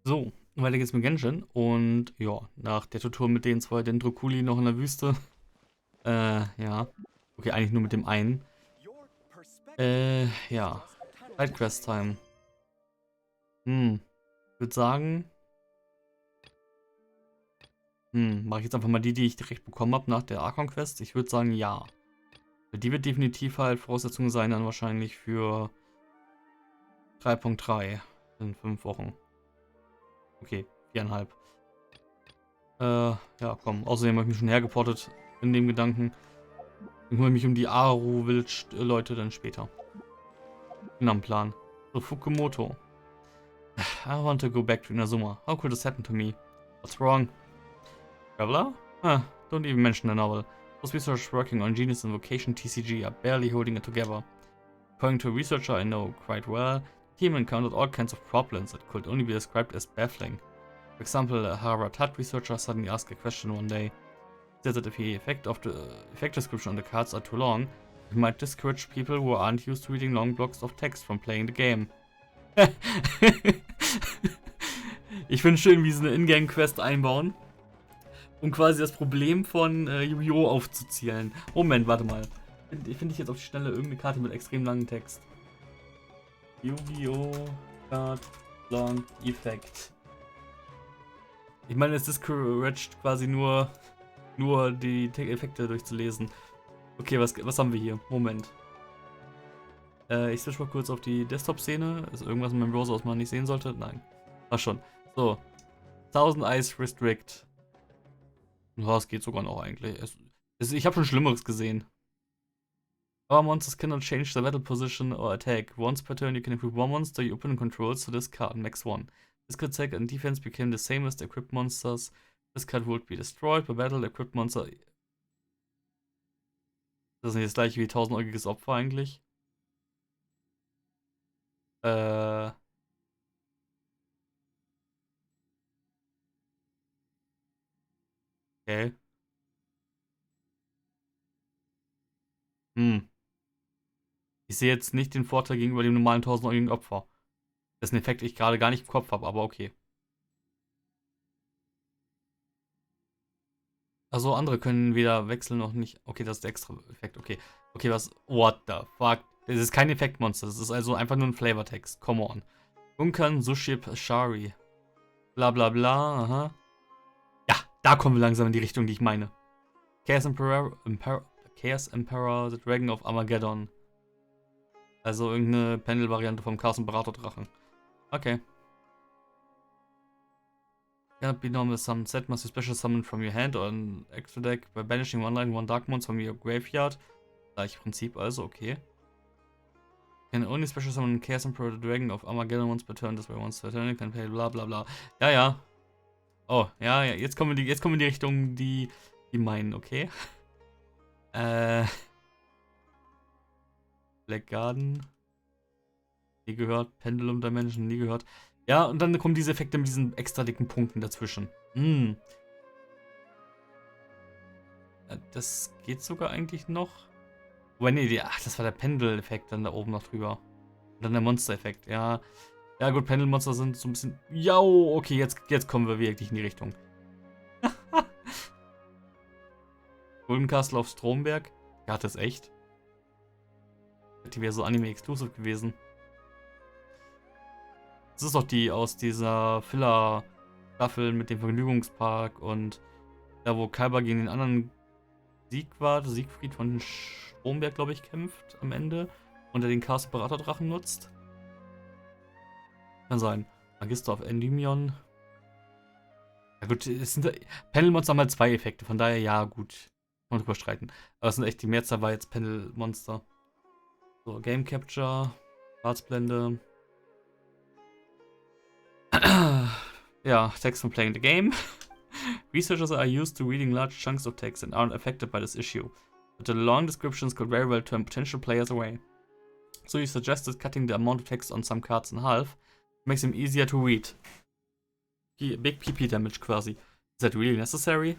So, weiter geht's mit Genshin. Und ja, nach der Tutor mit den zwei Dendrokuli noch in der Wüste. Ja. Okay, eigentlich nur mit dem einen. Ja. Sidequest-Time. Ich würde sagen, mache ich jetzt einfach mal die ich direkt bekommen habe nach der Archon-Quest. Ich würde sagen, ja. Die wird definitiv halt Voraussetzung sein, dann wahrscheinlich für 3.3 in 5 Wochen. Okay, 4,5. Ja, komm. Außerdem habe ich mich schon hergeportet in dem Gedanken. Ich kümmere mich um die Aru-Village-Leute dann später. Bin am Plan. So, Fukumoto. I want to go back to Inazuma. How could this happen to me? What's wrong? Traveler? Don't even mention the novel. Those researchers working on Genius Invocation TCG are barely holding it together. According to a researcher I know quite well, the team encountered all kinds of problems that could only be described as baffling. For example, a Harvard researcher suddenly asked a question one day. Said that if the effect description on the cards are too long, it might discourage people who aren't used to reading long blocks of text from playing the game. Ich finde schön, wie sie eine Ingame-Quest einbauen, um quasi das Problem von Yu-Gi-Oh! Aufzuzielen. Moment, warte mal. Finde ich jetzt auf die Schnelle irgendeine Karte mit extrem langem Text. Yu-Gi-Oh! Card Long Effect. Ich meine, es discouraged quasi nur die Effekte durchzulesen. Okay, was haben wir hier? Moment. Ich switch mal kurz auf die Desktop-Szene. Ist irgendwas in meinem Browser, was man nicht sehen sollte? Nein. Ach schon. So. 1000 Eyes Restrict. Ja, es geht sogar noch eigentlich. Ich habe schon Schlimmeres gesehen. Our monsters cannot change their battle position or attack. Once per turn you can equip one monster your opponent controls to this card, max 1. This could attack and defense became the same as the equipped monsters. This card would be destroyed by battle. Equipped monster. Das ist nicht das gleiche wie 1000-äugiges Opfer eigentlich. Okay. Ich sehe jetzt nicht den Vorteil gegenüber dem normalen 1000-äugigen Opfer. Dessen Effekt ich gerade gar nicht im Kopf habe, aber okay. Also andere können weder wechseln noch nicht. Okay, das ist der extra Effekt. Okay. Okay, was? What the fuck? Das ist kein Effektmonster. Das ist also einfach nur ein Flavortext. Come on. Unkan Sushi Shari. Bla bla bla. Aha. Ja, da kommen wir langsam in die Richtung, die ich meine. Chaos Emperor, the Dragon of Armageddon. Also irgendeine Pendel-Variante vom Chaos Imperator Drachen. Okay. Cannot be normal summoned set, must be special summoned from your hand or an extra deck by banishing one line, one dark monster from your graveyard. Gleiche Prinzip also, okay. Can only special summon Chaos Emperor the Dragon of Armageddon once per turn, this way once per turn, can pay bla bla bla. Ja, ja. Oh, ja, ja, jetzt kommen wir in die Richtung, die meinen, okay. Black Garden. Nie gehört. Pendulum Dimension, nie gehört. Ja, und dann kommen diese Effekte mit diesen extra dicken Punkten dazwischen. Das geht sogar eigentlich noch. Wobei, nee, ach, das war der Pendel-Effekt dann da oben noch drüber. Und dann der Monster-Effekt, ja. Ja gut, Pendelmonster sind so ein bisschen... Ja, okay, jetzt kommen wir wirklich in die Richtung. Golden Castle auf Stromberg. Ja, das ist echt. Die wäre so Anime-exclusive gewesen. Das ist doch die aus dieser Filler-Staffel mit dem Vergnügungspark und da, wo Kaiba gegen den anderen Siegfried von Stromberg, glaube ich, kämpft am Ende und er den Chaos-Imperator-Drachen nutzt. Kann sein. Magister of Endymion. Ja gut, Pendelmonster haben halt 2 Effekte, von daher ja, gut. Kann man drüber streiten. Aber es sind echt, die Mehrzahl war jetzt Pendelmonster. So, Game Capture, Schwarzblende. Ja, text from playing the game. Researchers are used to reading large chunks of text and aren't affected by this issue. But the long descriptions could very well turn potential players away. So you suggested cutting the amount of text on some cards in half. Makes them easier to read. Big PP damage quasi. Is that really necessary?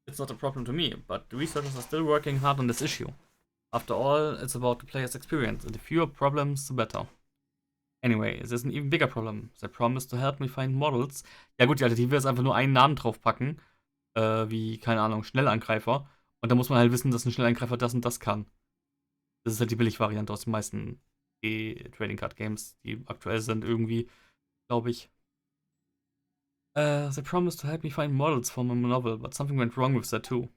It's not a problem to me, but the researchers are still working hard on this issue. After all, it's about the player's experience, and the fewer problems, the better. Anyway, there's an even bigger problem. They promised to help me find models. Ja gut, die Alternative ist einfach nur einen Namen draufpacken. Wie, keine Ahnung, Schnellangreifer. Und da muss man halt wissen, dass ein Schnellangreifer das und das kann. Das ist halt die Billigvariante aus den meisten Trading Card Games, die aktuell sind, irgendwie, glaube ich. They promised to help me find models for my novel, but something went wrong with that too.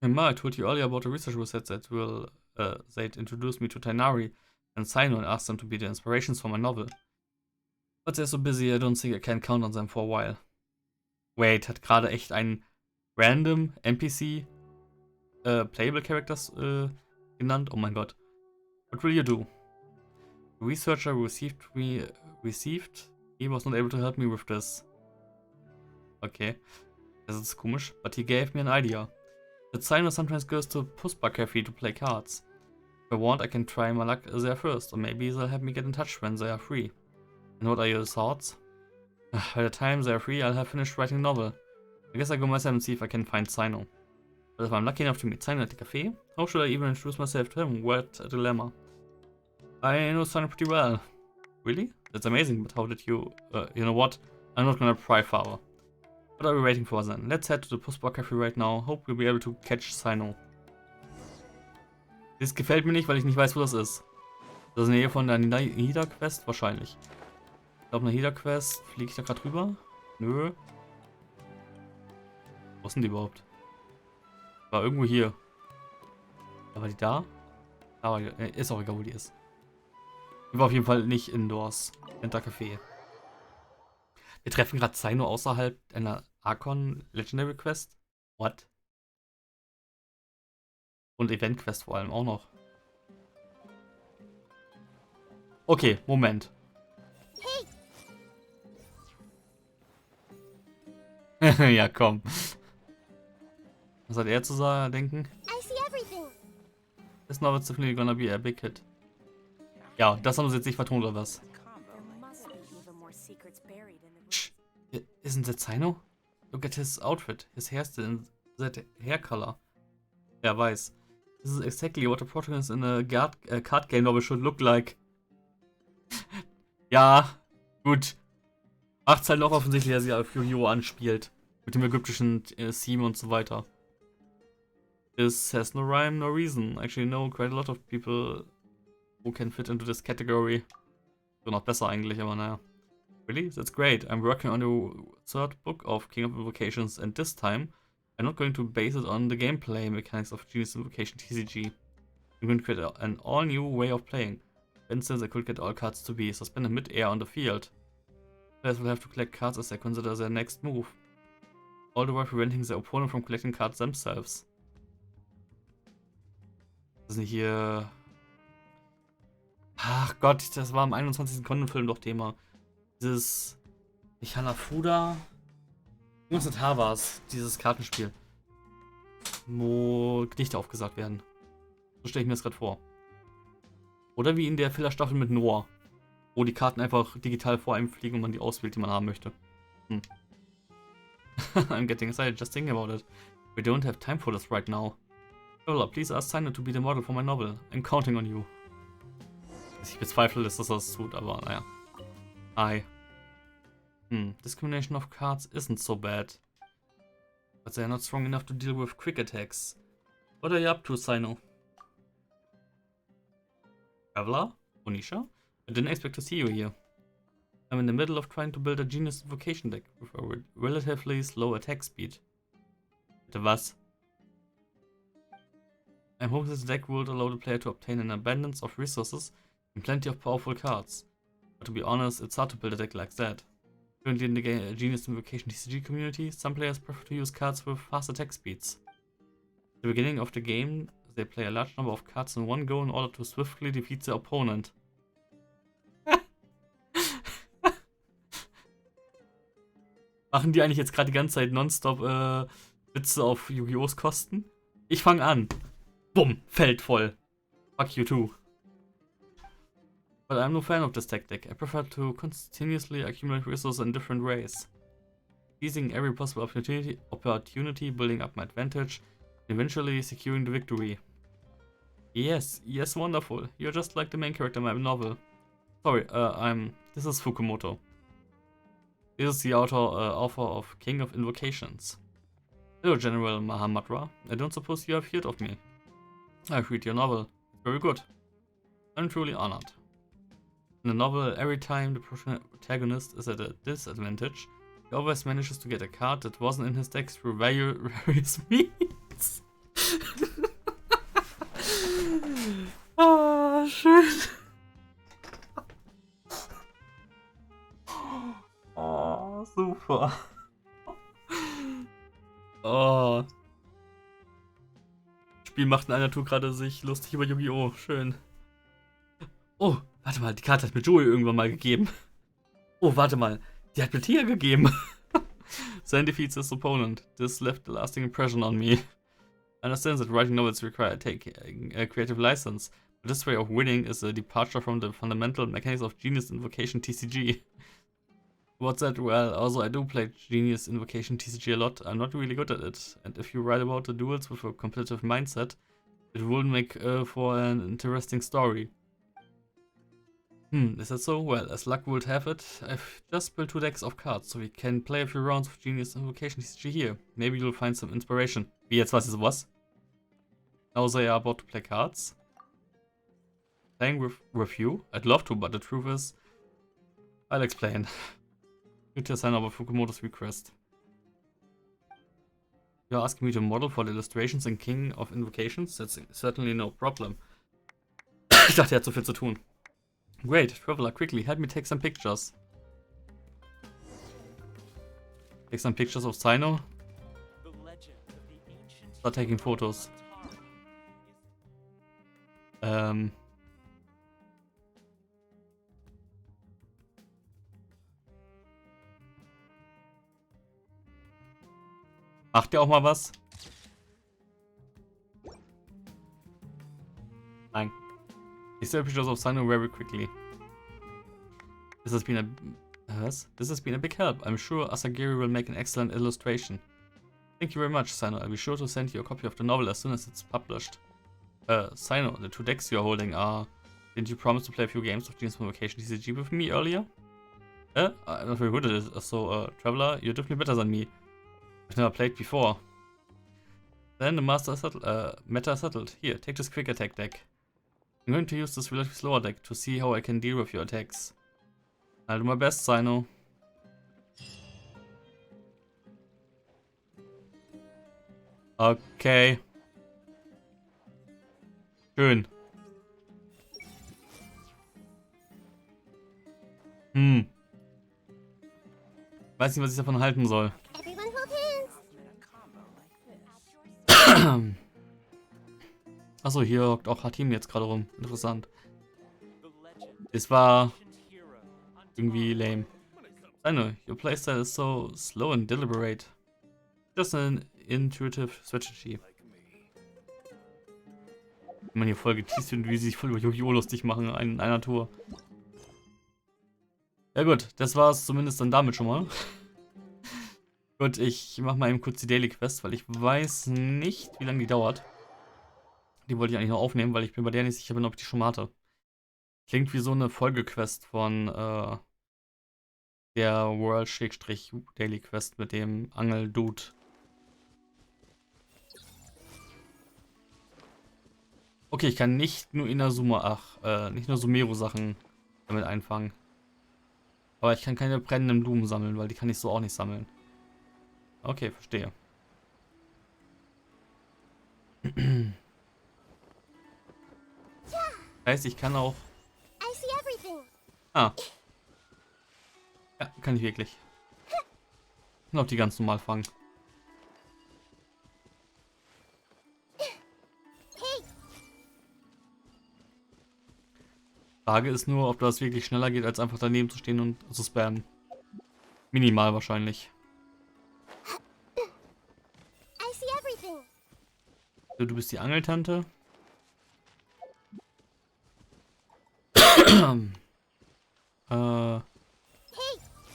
Remember, I told you earlier about the research research that they'd introduced me to Tainari and Sino and asked them to be the inspirations for my novel. But they're so busy, I don't think I can count on them for a while. Wait, hat gerade echt ein random NPC Playable Characters genannt? Oh mein Gott. What will you do? The researcher he was not able to help me with this. Okay. Das ist komisch. But he gave me an idea. The Sino sometimes goes to Puspa Cafe to play cards. If I want, I can try my luck there first, or maybe they'll help me get in touch when they are free. And what are your thoughts? By the time they are free, I'll have finished writing a novel. I guess I'll go myself and see if I can find Sino. But if I'm lucky enough to meet Sino at the cafe, how should I even introduce myself to him? What a dilemma. I know Sino pretty well. Really? That's amazing, but how did you... you know what? I'm not gonna pry Farbe. What are we waiting for then? Let's head to the Puspa Cafe right now. Hope we'll be able to catch Sino. Das gefällt mir nicht, weil ich nicht weiß, wo das ist. Das ist in der Nähe von der Nida-Quest? Wahrscheinlich. Ich glaube, eine Nida-Quest. Fliege ich da gerade rüber? Nö. Wo sind die überhaupt? War irgendwo hier. War die da? Aber ist auch egal, wo die ist. Die war auf jeden Fall nicht indoors. Enter Café. Wir treffen gerade Sino außerhalb einer Archon Legendary Quest. What? Und Event Quest vor allem auch noch. Okay, Moment. Hey. Ja, komm. Was hat er zu sagen, denken? This novel's definitely gonna be a big hit. Ja, das haben sie jetzt nicht vertont, oder was? Isn't that Sino? Look at his outfit. His hairstyle and that hair color. Ja, weiß. This is exactly what a protagonist in a card game novel should look like. Ja, gut. Macht's halt auch offensichtlich, dass sie auf Yu-Gi-Oh! Anspielt. Mit dem ägyptischen Theme und so weiter. This has no rhyme, no reason. Actually, know quite a lot of people who can fit into this category. So noch besser eigentlich, aber naja. Really? That's great. I'm working on the third book of King of Invocations, and this time I'm not going to base it on the gameplay mechanics of Genius Invocation TCG. I'm going to create an all-new way of playing. For instance, I could get all cards to be suspended mid-air on the field. Players will have to collect cards as they consider their next move, all the while preventing their opponent from collecting cards themselves. Das ist nicht hier... Ach Gott, das war im 21. Sekunden-Film doch Thema. Dieses... Nicht Hanafuda... Irgendwas mit H war es, dieses Kartenspiel. Wo Gedichte aufgesagt werden. So stelle ich mir das gerade vor. Oder wie in der Filler-Staffel mit Noah. Wo die Karten einfach digital vor einem fliegen und man die auswählt, die man haben möchte. I'm getting excited just thinking about it. We don't have time for this right now. Lola, please ask Sino to be the model for my novel. I'm counting on you. Ich bezweifle, dass das tut, aber naja. Hi. Discrimination of cards isn't so bad. But they're not strong enough to deal with quick attacks. What are you up to, Sino? Traveler? Onisha? I didn't expect to see you here. I'm in the middle of trying to build a Genius Invocation deck with a relatively slow attack speed. Bitte was? I'm hoping this deck will allow the player to obtain an abundance of resources and plenty of powerful cards. But to be honest, it's hard to build a deck like that. Currently in the Genius Invocation TCG community, some players prefer to use cards with fast attack speeds. At the beginning of the game, they play a large number of cards in one go in order to swiftly defeat their opponent. Machen die eigentlich jetzt gerade die ganze Zeit nonstop Witze auf Yu-Gi-Ohs Kosten? Ich fange an. Bumm, Feld voll. Fuck you too. But I'm no fan of this tactic. I prefer to continuously accumulate resources in different ways. Seizing every possible opportunity, building up my advantage, and eventually securing the victory. Yes, wonderful. You're just like the main character in my novel. Sorry, this is Fukumoto. This is the author of King of Invocations. Hello, General Mahamatra. I don't suppose you have heard of me. I've read your novel. Very good. I'm truly honored. In the novel, every time the protagonist is at a disadvantage, he always manages to get a card that wasn't in his deck through various means. Ah, schön. Oh, super. Oh. Das Spiel macht in einer Tour gerade sich lustig über Yu-Gi-Oh! Schön. Oh, warte mal, die Karte hat mir Joey irgendwann mal gegeben. Oh, warte mal, die hat mir Tia gegeben. Then defeats his opponent. This left a lasting impression on me. I understand that writing novels require taking a creative license, but this way of winning is a departure from the fundamental mechanics of Genius Invocation TCG. What's that? Well, also I do play Genius Invocation TCG a lot. I'm not really good at it, and if you write about the duels with a competitive mindset, it will make for an interesting story. Is that so? Well, as luck would have it, I've just built 2 decks of cards, so we can play a few rounds of Genius Invocation TCG here. Maybe you'll find some inspiration. Wie, jetzt weiß ich sowas? Now they are about to play cards. Playing with you? I'd love to, but the truth is, I'll explain. You to sign over Fukumoto's request. You're asking me to model for the illustrations in King of Invocations? That's certainly no problem. Ich dachte, er hat so viel zu tun. Great, Traveler, quickly, help me take some pictures. Take some pictures of Sino. Start taking photos. Macht ihr auch mal was? Nein. Take some pictures of Sino very quickly. This has been a big help. I'm sure Asagiri will make an excellent illustration. Thank you very much, Sino. I'll be sure to send you a copy of the novel as soon as it's published. Sino, the 2 decks you're holding are... Didn't you promise to play a few games of Genius Invocation TCG with me earlier? I'm not very good at it, so, Traveler, you're definitely better than me. I've never played before. Then the matter is settled. Here, take this quick attack deck. I'm going to use this relatively slower deck to see how I can deal with your attacks. I'll do my best, Sino. Okay. Schön. Weiß nicht, was ich davon halten soll. Achso, hier hockt auch Hatim jetzt gerade rum. Interessant. Das war irgendwie lame. I know, your playstyle is so slow and deliberate. Just an intuitive strategy. Wenn man hier voll geteased wird und wie sie sich voll über Yu-Gi-Oh! Lustig machen in einer Tour. Ja gut, das war es zumindest dann damit schon mal. Gut, ich mache mal eben kurz die Daily Quest, weil ich weiß nicht, wie lange die dauert. Die wollte ich eigentlich noch aufnehmen, weil ich bin bei der nicht sicher bin, ob ich die schon mal hatte. Klingt wie so eine Folgequest von der World-Daily Quest mit dem Angel-Dude. Okay, ich kann nicht nur Inazuma, nicht nur Sumeru-Sachen damit einfangen. Aber ich kann keine brennenden Blumen sammeln, weil die kann ich so auch nicht sammeln. Okay, verstehe. Heißt, ich kann auch... Ah. Ja, kann ich wirklich. Ich kann auch die ganz normal fangen. Frage ist nur, ob das wirklich schneller geht, als einfach daneben zu stehen und zu spammen. Minimal wahrscheinlich. So, du bist die Angeltante.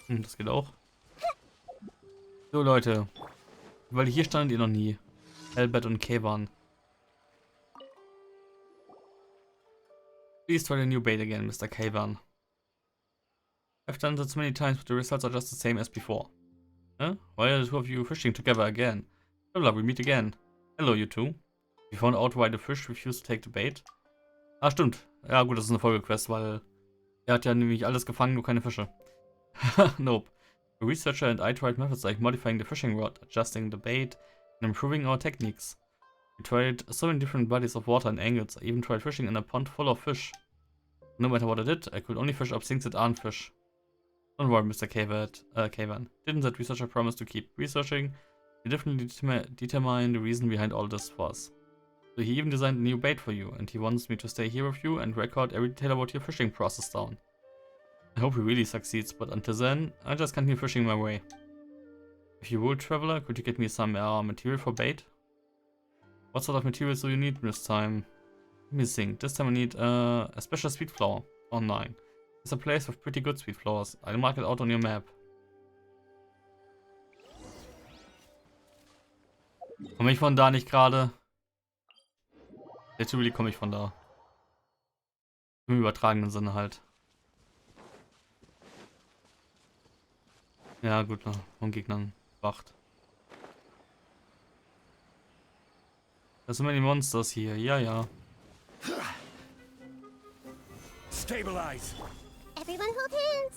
Das geht auch. So, Leute. Weil hier standet ihr noch nie. Albert und Kevan. Please try the new bait again, Mr. Kevan. I've done that so many times, but the results are just the same as before. Huh? Why are the two of you fishing together again? Traveler, we meet again. Hello, you two. You found out why the fish refused to take the bait? Ah, stimmt. Ja gut, das ist eine Folgequest, weil er hat ja nämlich alles gefangen, nur keine Fische. Nope. The researcher and I tried methods like modifying the fishing rod, adjusting the bait, and improving our techniques. We tried so many different bodies of water and angles. I even tried fishing in a pond full of fish. No matter what I did, I could only fish up things that aren't fish. Don't worry, Mr. Cavan. Didn't that researcher promise to keep researching? He definitely determined the reason behind all this for us. So he even designed a new bait for you, and he wants me to stay here with you and record every detail about your fishing process down. I hope he really succeeds, but until then, I just continue fishing my way. If you would, traveler, could you get me some material for bait? What sort of materials do you need this time? Let me think. This time I need a special sweet flower. Online. There's a place with pretty good sweet flowers. I'll mark it out on your map. Komme ich von da nicht gerade? Literally komme ich von da. Im übertragenen Sinne halt. Ja gut, von Gegnern wacht. Das sind immer die Monsters hier, ja. Stabilize. Everyone hold hands.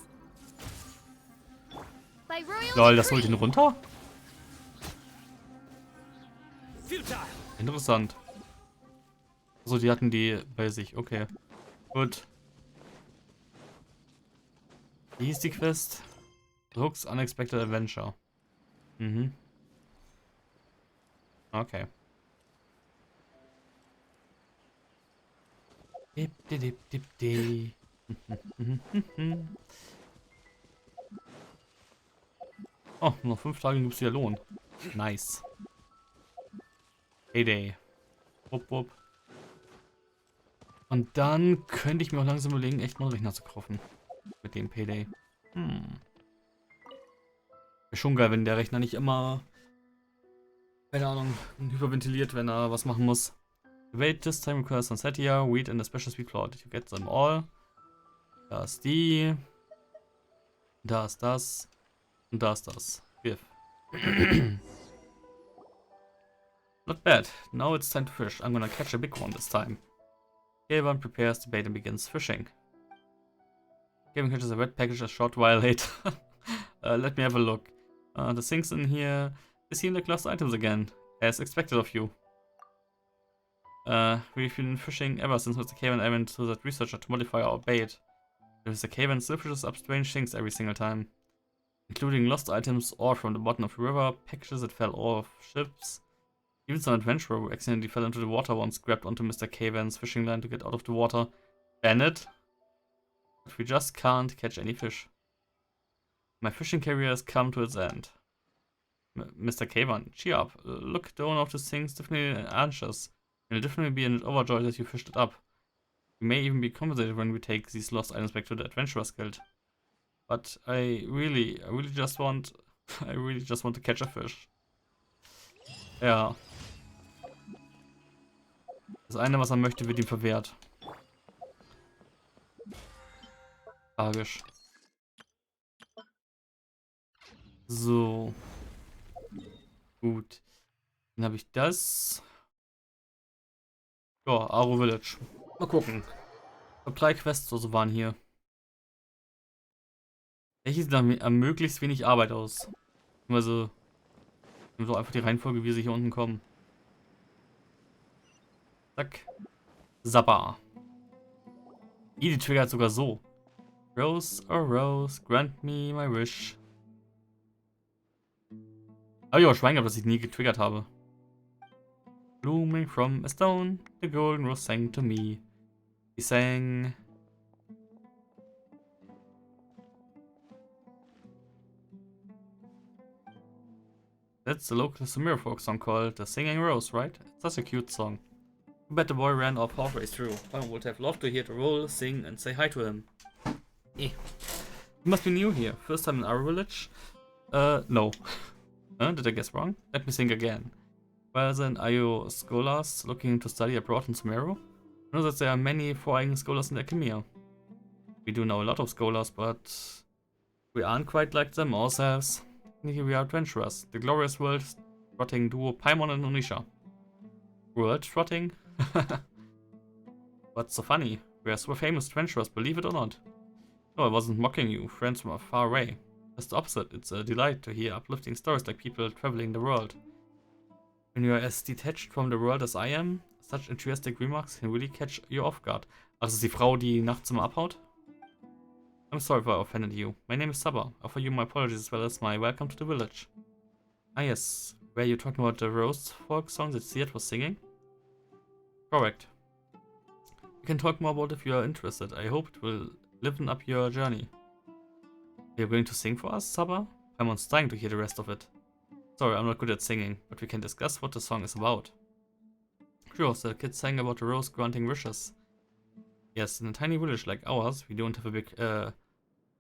By royal Lol, das holt ihn runter? Futile. Interessant. Also die hatten die bei sich, okay. Gut. Wie hieß die Quest? Hook's Unexpected Adventure. Mhm. Okay. Dip, dip, dip, dip, dip. Oh, noch 5 Tage gibt es wieder Lohn. Nice. Payday. Wupp, wupp. Und dann könnte ich mir auch langsam überlegen, echt mal einen Rechner zu kaufen. Mit dem Payday. Wäre schon geil, wenn der Rechner nicht immer, keine Ahnung, hyperventiliert, wenn er was machen muss. Wait, this time requires some Satia, wheat and a special sweet flour. Did you get them all? Da ist die. Da ist das. Und da ist das. Give. Not bad. Now it's time to fish. I'm gonna catch a big one this time. Gavan prepares the bait and begins fishing. Gavan catches a red package a short while later. Let me have a look. The things in here. Is he in the class items again? As expected of you. We've been fishing ever since Mr. Cavan went to that researcher to modify our bait. Mr. Cavan still fishes up strange things every single time. Including lost items or from the bottom of the river, packages that fell off ships. Even some adventurer who accidentally fell into the water once grabbed onto Mr. Cavan's fishing line to get out of the water. Bennett? But we just can't catch any fish. My fishing career has come to its end. Mr. Cavan, cheer up. Look, the owner of this thing's definitely anxious. He'll definitely be overjoyed that you fished it up. We may even be compensated when we take these lost items back to the Adventurers Guild. But I really just want to catch a fish. Ja. Das eine, was er möchte, wird ihm verwehrt. Tragisch. So. Gut. Dann habe ich das. Ja, Aro Village. Mal gucken. Ich glaube, 3 Quests oder so waren hier. Welche sieht am möglichst wenig Arbeit aus? Also, so einfach die Reihenfolge, wie sie hier unten kommen. Zack. Zappa. Die triggert sogar so. Rose, oh Rose, grant me my wish. Hab ich auch Schwein gehabt, dass ich nie getriggert habe. Blooming from a stone, the golden rose sang to me. He sang. That's the local Sumer folk song called The Singing Rose, right? It's such a cute song. I bet the boy ran off halfway through. I would have loved to hear the roll, sing, and say hi to him. You must be new here. First time in our village? No. Did I guess wrong? Let me think again. Well then, are you scholars looking to study abroad in Sumeru? I know that there are many foreign scholars in Akemia. We do know a lot of scholars, but We aren't quite like them ourselves. Here we are adventurers. The glorious world trotting duo Paimon and Onisha. World trotting? What's so funny? We are super famous adventurers, believe it or not. No, I wasn't mocking you, friends from far away. Just the opposite, it's a delight to hear uplifting stories like people traveling the world. When you are as detached from the world as I am, such enthusiastic remarks can really catch you off guard. Ach, das ist die Frau, die nachts immer abhaut? I'm sorry if I offended you. My name is Saba. I offer you my apologies as well as my welcome to the village. Ah yes, were you talking about the Rose folk song that Siad was singing? Correct. We can talk more about it if you are interested. I hope it will liven up your journey. Are you going to sing for us, Saba? I'm dying to hear the rest of it. Sorry, I'm not good at singing, but we can discuss what the song is about. Sure, the kid sang about the rose granting wishes. Yes, in a tiny village like ours, we don't have a big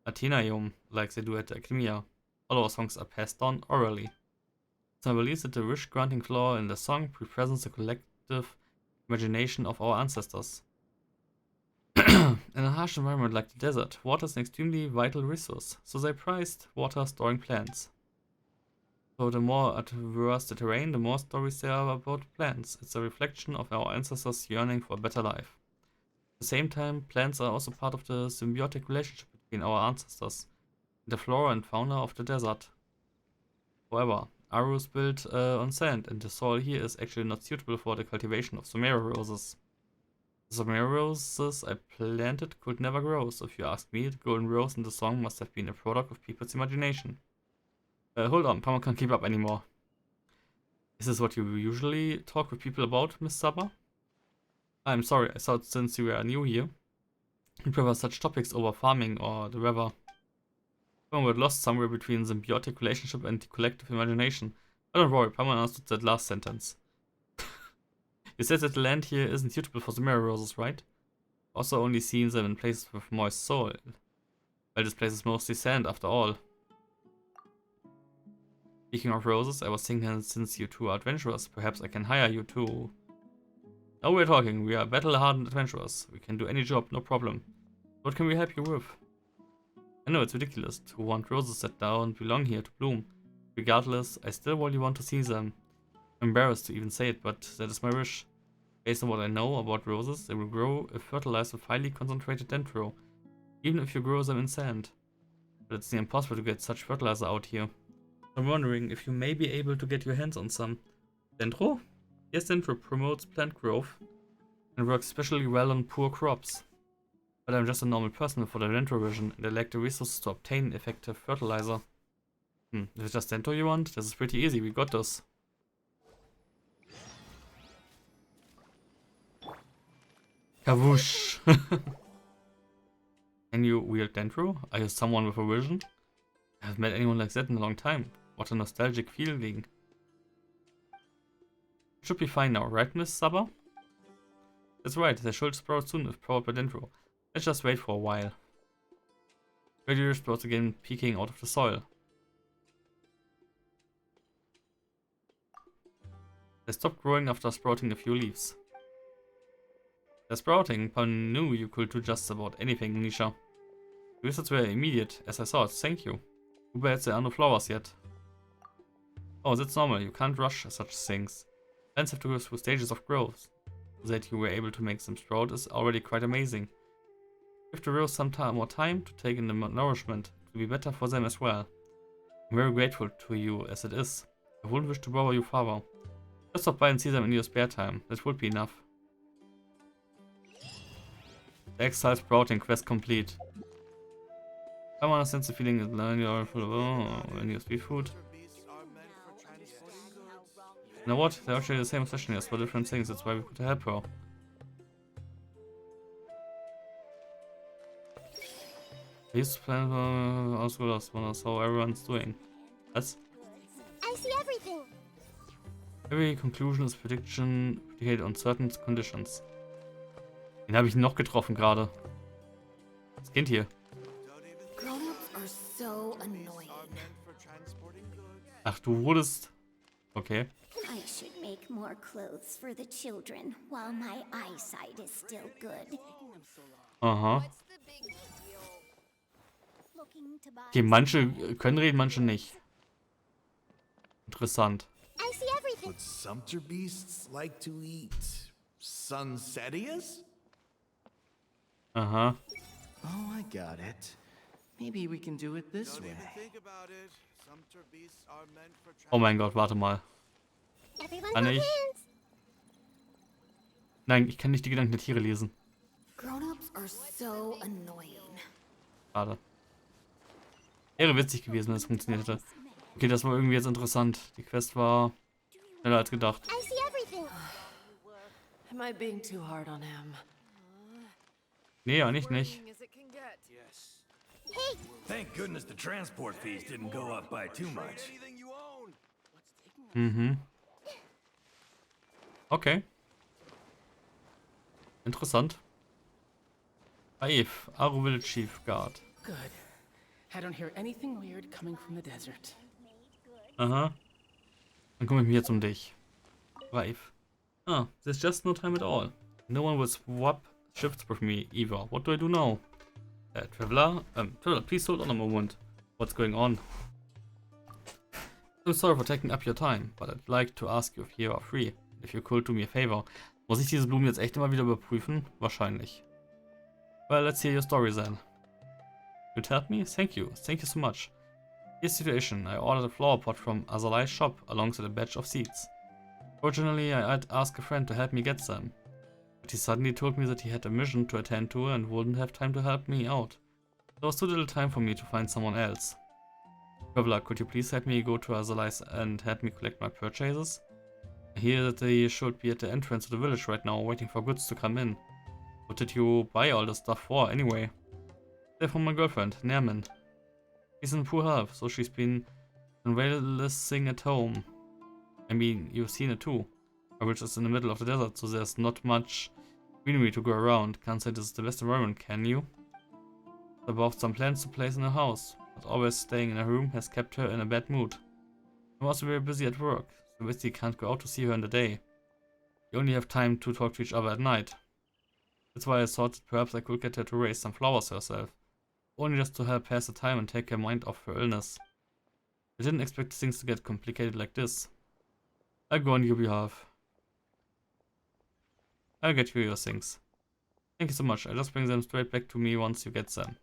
Athenaeum like they do at the Academia. All our songs are passed on orally. So I believe that the wish-granting flaw in the song represents the collective imagination of our ancestors. In a harsh environment like the desert, water is an extremely vital resource, so they prized water storing plants. So the more adverse the terrain, the more stories there are about plants. It's a reflection of our ancestors yearning for a better life. At the same time, plants are also part of the symbiotic relationship between our ancestors and the flora and fauna of the desert. However, Aru is built on sand, and the soil here is actually not suitable for the cultivation of Sumeru roses. The Sumeru roses I planted could never grow, so if you ask me, the golden rose in the song must have been a product of people's imagination. Hold on, Pama can't keep up anymore. Is this what you usually talk with people about, Miss Saba? I'm sorry, I thought since you were new here, you prefer such topics over farming or the weather. Pama got lost somewhere between the symbiotic relationship and the collective imagination. But don't worry, Pama understood that last sentence. You said that the land here isn't suitable for the mirror roses, right? Also only seen them in places with moist soil. Well, this place is mostly sand after all. Speaking of roses, I was thinking since you two are adventurers, perhaps I can hire you to... Now we're talking, we are battle-hardened adventurers. We can do any job, no problem. What can we help you with? I know it's ridiculous to want roses that don't belong here to bloom. Regardless, I still really want to see them. I'm embarrassed to even say it, but that is my wish. Based on what I know about roses, they will grow if fertilized with highly concentrated dendro, even if you grow them in sand. But it's near impossible to get such fertilizer out here. I'm wondering if you may be able to get your hands on some. Dendro? Yes, dendro promotes plant growth and works especially well on poor crops. But I'm just a normal person without a dendro vision, and I lack the resources to obtain effective fertilizer. If it's just dendro you want, this is pretty easy, we got this. Kawoosh! Can you wield dendro? Are you someone with a vision? I haven't met anyone like that in a long time. What a nostalgic feeling. Should be fine now, right, Miss Saba? That's right, they should sprout soon if powered by dendro. Let's just wait for a while. Radiator sprouts again peeking out of the soil. They stopped growing after sprouting a few leaves. They're sprouting, I knew you could do just about anything, Nisha. The results were immediate, as I saw it, thank you. Too bad there are no flowers yet. Oh, that's normal, you can't rush such things. Plants have to go through stages of growth. That you were able to make them sprout is already quite amazing. Give the rose some more time to take in the nourishment, to be better for them as well. I'm very grateful to you as it is. I wouldn't wish to bother you further. Just stop by and see them in your spare time, that would be enough. The Exile Sprouting quest complete. I understand the feeling that when you speed food. You know what? They're actually the same session as for different things, that's why we could help her. These plans are also lost, that's how everyone's doing. That's I see everything. every conclusion is predicated on certain conditions. Den habe ich noch getroffen gerade. Das Kind hier. Ach, du wurdest... Okay. I should make more clothes for the children while my eyesight is still good. Aha. looking to buy Okay, manche können reden, manche nicht. Interessant. I see everything. Would sumpter beasts like to eat sunsetias? Aha. Oh, I got it. Maybe we can do it this way. Oh mein Gott, warte mal. Everyone Kann hold ich? hands. Nein, ich kann nicht die Gedanken der Tiere lesen. Grown-ups are so annoying. Schade. Wäre witzig gewesen, wenn es funktioniert hätte. Okay, das war irgendwie jetzt interessant. Die Quest war schneller als gedacht. I see everything. Am I being too hard on him? Nee, eigentlich nicht. As it can get. Hey, Thank goodness the transport fees didn't go up by too much. Mhm. Okay. Interessant. Aif, Aro Village Chief Guard. Good. I don't hear anything weird coming from the desert. Aha. Dann kümmere ich mich jetzt um dich. Raif. Ah, there's just no time at all. No one will swap shifts with me either. What do I do now? Traveler, please hold on a moment. What's going on? I'm sorry for taking up your time, but I'd like to ask you if you are free. If you could do me a favor. Muss ich diese Blumen jetzt echt immer wieder überprüfen? Wahrscheinlich. Well, let's hear your story then. You'd help me? Thank you. Thank you so much. Here's the situation. I ordered a flower pot from Azalai's shop alongside a batch of seeds. Originally, I'd ask a friend to help me get them. But he suddenly told me that he had a mission to attend to and wouldn't have time to help me out. There was too little time for me to find someone else. Traveler, could you please help me go to Azalai's and help me collect my purchases? I hear that they should be at the entrance to the village right now, waiting for goods to come in. What did you buy all this stuff for, anyway? They're from my girlfriend, Nermin. She's in poor health, so she's been convalescing at home. I mean, you've seen it too. Our village is in the middle of the desert, so there's not much greenery to go around. Can't say this is the best environment, can you? I bought some plants to place in her house, but always staying in her room has kept her in a bad mood. I'm also very busy at work, so basically can't go out to see her in the day. We only have time to talk to each other at night. That's why I thought that perhaps I could get her to raise some flowers herself. Only just to help pass the time and take her mind off her illness. I didn't expect things to get complicated like this. I'll go on your behalf. I'll get you your things. Thank you so much. I'll just bring them straight back to me once you get them.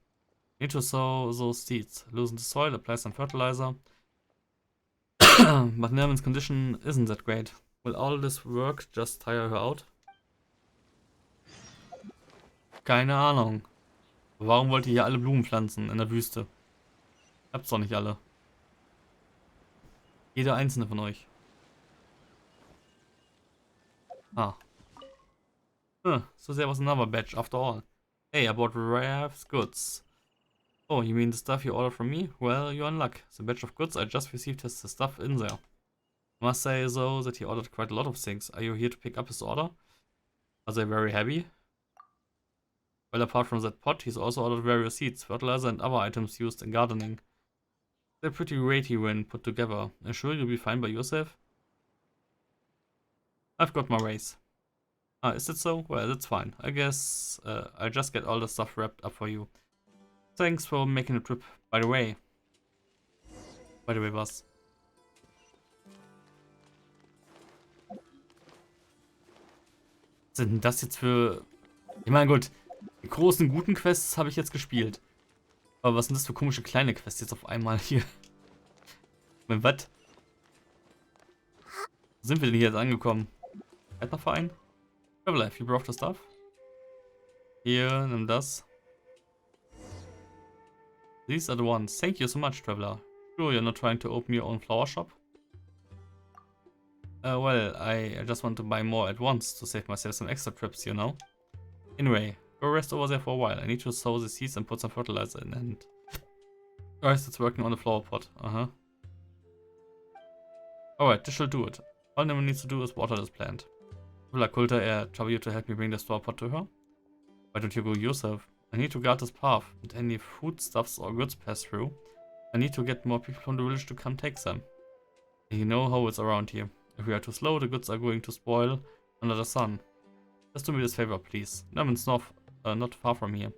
Need to sow those seeds. Loosen the soil, apply some fertilizer. But Nerman's condition isn't that great. Will all this work just tire her out? Keine Ahnung. Warum wollt ihr hier alle Blumen pflanzen in der Wüste? Habt's doch nicht alle. Jeder einzelne von euch. Ah. So there was another batch after all. Hey, I bought Raf's goods. Oh, you mean the stuff you ordered from me? Well, you're in luck. The batch of goods I just received has the stuff in there. I must say, though, that he ordered quite a lot of things. Are you here to pick up his order? Are they very heavy? Well, apart from that pot, he's also ordered various seeds, fertilizer, and other items used in gardening. They're pretty weighty when put together. I'm sure you'll be fine by yourself? I've got my raise. Ah, is it so? Well, that's fine. I guess I'll just get all the stuff wrapped up for you. Thanks for making the trip. By the way. Was? Was sind denn das jetzt für... Ich meine, gut, die großen, guten Quests habe ich jetzt gespielt. Aber was sind das für komische kleine Quests jetzt auf einmal hier? Mein, was? Wo sind wir denn hier jetzt angekommen? Verein? Traveler, if you brought the stuff. Hier, nimm das. These are the ones. Thank you so much, Traveler. Sure, you're not trying to open your own flower shop? Well, I just want to buy more at once to save myself some extra trips, you know? Anyway, go rest over there for a while. I need to sow the seeds and put some fertilizer in and... Alright, it's working on the flower pot. Alright, this shall do it. All Nemo needs to do is water this plant. Will I trouble you to help me bring the flower pot to her? Why don't you go yourself? I need to guard this path, and any foodstuffs or goods pass through. I need to get more people from the village to come take them. You know how it's around here. If we are too slow, the goods are going to spoil under the sun. Just do me this favor, please. Nerman's not far from here.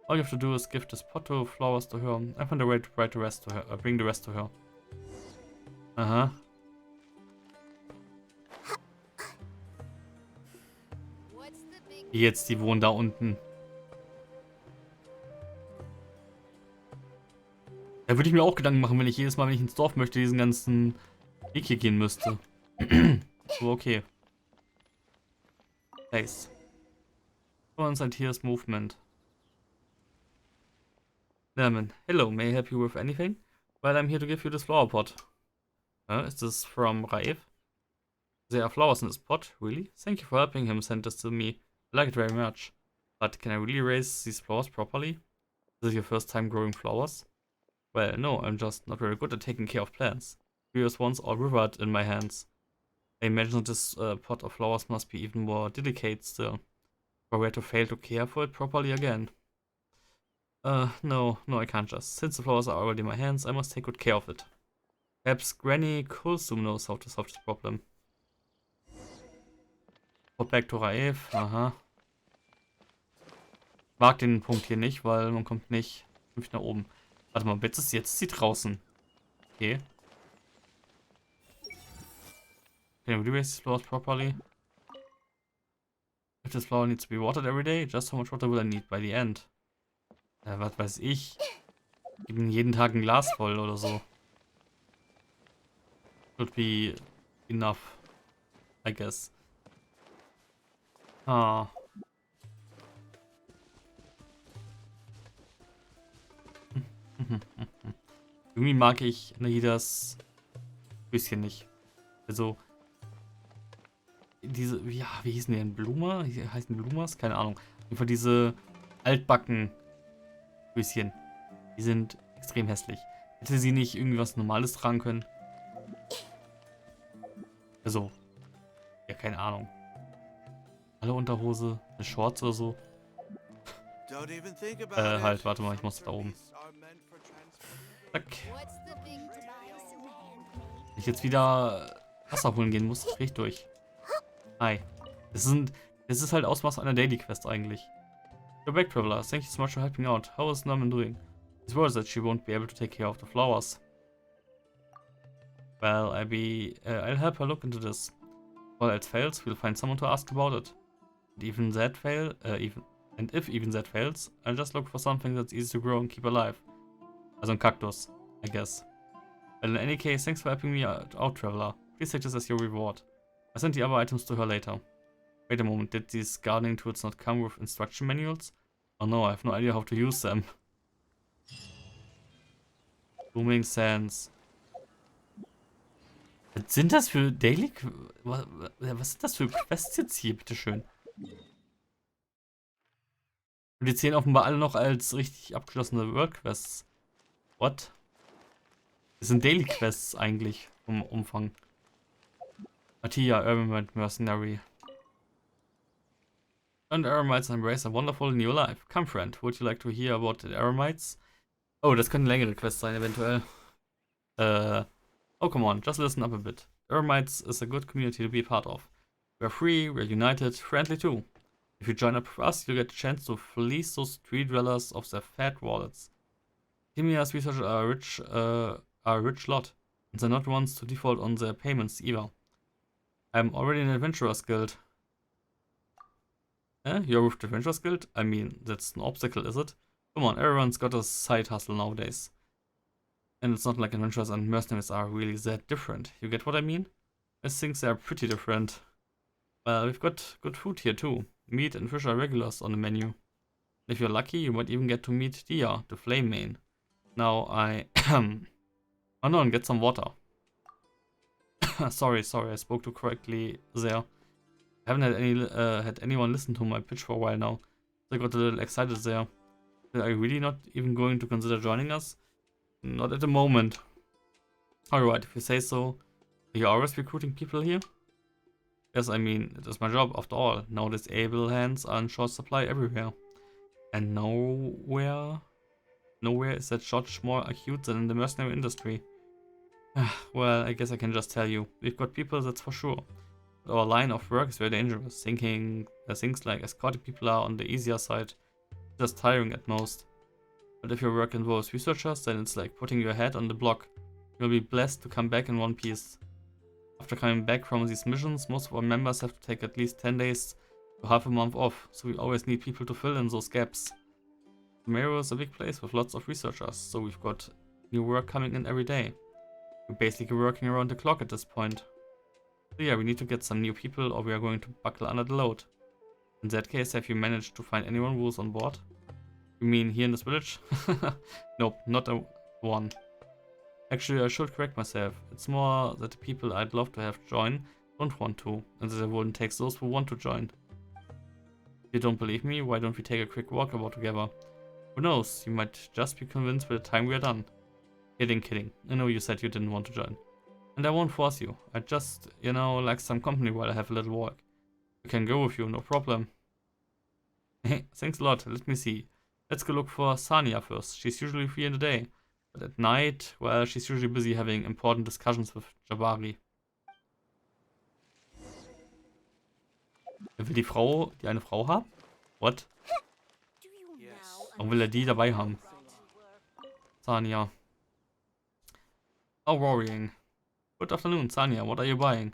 All you have to do is give this pot of flowers to her. I find a way to bring the rest to her. Aha. Jetzt, die wohnen da unten. Da würde ich mir auch Gedanken machen, wenn ich jedes Mal, wenn ich ins Dorf möchte, diesen ganzen Weg hier gehen müsste. So, okay. Place. Inside here's movement. Lemon. Hello, may I help you with anything? Well, I'm here to give you this flower pot. Is this from Raif? There are flowers in this pot, really? Thank you for helping him send this to me. I like it very much. But can I really raise these flowers properly? Is this your first time growing flowers? Well, no, I'm just not very good at taking care of plants. Previous ones all withered in my hands. I imagine this pot of flowers must be even more delicate still. Or where to fail to care for it properly again. No, I can't just. Since the flowers are already in my hands, I must take good care of it. Perhaps Granny Kulsum knows how to solve this problem. Pop back to Raif, aha. Mag den Punkt hier nicht, weil man kommt nicht nach oben. Warte mal, jetzt ist sie draußen. Okay. Can we raise these flowers properly? If this flower needs to be watered every day, just how much water will I need by the end? Was weiß ich. Gib ihm jeden Tag ein Glas voll oder so. Should be enough, I guess. Ah. Irgendwie mag ich Nahidas bisschen nicht. Also, diese, ja, wie hießen die denn? Bluma? Heißen Blumas? Keine Ahnung. Auf jeden Fall diese altbacken Höschen. Die sind extrem hässlich. Hätte sie nicht irgendwas Normales tragen können? Also, ja, keine Ahnung. Alle Unterhose, eine Shorts oder so. Halt, warte mal, ich muss da oben. Zack. Wenn ich jetzt wieder Wasser holen gehen muss, krieg ich durch. Hi. Das ist halt Ausmaß einer Daily Quest eigentlich. You're back, Traveler. Thank you so much for helping out. How is Norman doing? It's worse that she won't be able to take care of the flowers. Well, I'll help her look into this. If all else fails, we'll find someone to ask about it. And if even that fails, I'll just look for something that's easy to grow and keep alive. Also ein Kaktus, I guess. Well, in any case, thanks for helping me out, Traveler. Please take this as your reward. I sent the other items to her later. Wait a moment, did these gardening tools not come with instruction manuals? Oh no, I have no idea how to use them. Booming Sands. Was sind das für Daily... Was sind das für Quests jetzt hier, bitteschön? Und die zählen offenbar alle noch als richtig abgeschlossene World Quests. What? Das sind Daily Quests eigentlich vom Umfang. Matia, Urban Mercenary. And Eremites embrace a wonderful new life. Come, friend, would you like to hear about the Eremites? Oh, das können längere Quests sein, eventuell. Oh, come on, just listen up a bit. Eremites is a good community to be a part of. We're free, we're united, friendly too. If you join up with us, you'll get a chance to fleece those tree dwellers of their fat wallets. Timia's researchers are a rich lot, and they're not ones to default on their payments either. I'm already in Adventurers Guild. You're with the Adventurers Guild? I mean, that's an obstacle, is it? Come on, everyone's got a side hustle nowadays. And it's not like adventurers and mercenaries are really that different. You get what I mean? I think they're pretty different. Well, we've got good food here too. Meat and fish are regulars on the menu. If you're lucky, you might even get to meet Dia, the flame main. Now oh no, and get some water. sorry, I spoke too correctly there. I haven't had anyone listen to my pitch for a while now. So I got a little excited there. Are you really not even going to consider joining us? Not at the moment. Alright, if you say so. Are you always recruiting people here? Yes, I mean, it is my job after all. Nowadays able hands are in short supply everywhere. And nowhere is that shortage more acute than in the mercenary industry. Well, I guess I can just tell you. We've got people, that's for sure. Our line of work is very dangerous. Things like escorting people are on the easier side. Just tiring at most. But if your work involves researchers, then it's like putting your head on the block. You'll be blessed to come back in one piece. After coming back from these missions, most of our members have to take at least 10 days to half a month off, so we always need people to fill in those gaps. Mero is a big place with lots of researchers, so we've got new work coming in every day. We're basically working around the clock at this point. So yeah, we need to get some new people or we are going to buckle under the load. In that case, have you managed to find anyone who's on board? You mean here in this village? Nope, not a one. Actually, I should correct myself. It's more that the people I'd love to have join don't want to, and that I wouldn't take those who want to join. If you don't believe me, why don't we take a quick walkabout together? Who knows, you might just be convinced by the time we are done. Kidding, kidding. I know you said you didn't want to join. And I won't force you. I just, you know, like some company while I have a little walk. I can go with you, no problem. Thanks a lot, let me see. Let's go look for Sania first. She's usually free in the day. But at night, well, she's usually busy having important discussions with Jabari. Will die eine Frau haben? What? Warum will die dabei haben? Sania. How worrying. Good afternoon, Sania. What are you buying?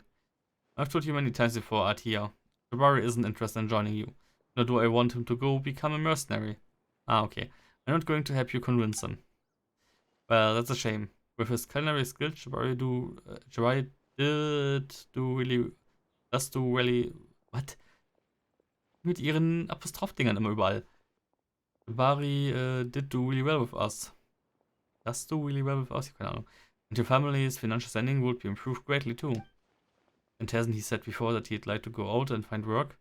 I've told you many times before, Atia. Jabari isn't interested in joining you. Nor do I want him to go become a mercenary. Ah, okay. I'm not going to help you convince him. Well, that's a shame. With his culinary skills, Jabari does do really... What? Mit ihren Apostroph-Dingern immer überall. Jabari did do really well with us. Does do really well with us? Keine Ahnung. And your family's financial standing would be improved greatly too. And hasn't he said before that he'd like to go out and find work?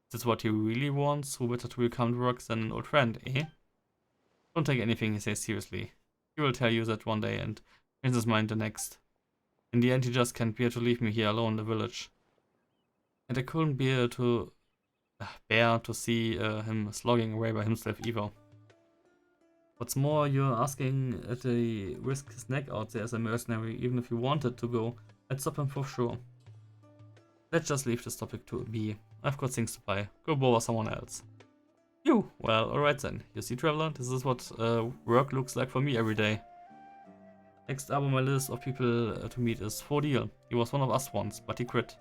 Is this what he really wants? Who better to become work than an old friend, eh? Don't take anything he says seriously. He will tell you that one day and change his mind the next. In the end, he just can't bear to leave me here alone in the village. And I couldn't bear to see him slogging away by himself either. What's more, you're asking to risk his neck out there as a mercenary, even if you wanted to go. I'd stop him for sure. Let's just leave this topic to be. I've got things to buy. Go bother someone else. You! Well, alright then. You see, Traveler, this is what work looks like for me every day. Next up on my list of people to meet is Fodil. He was one of us once, but he quit.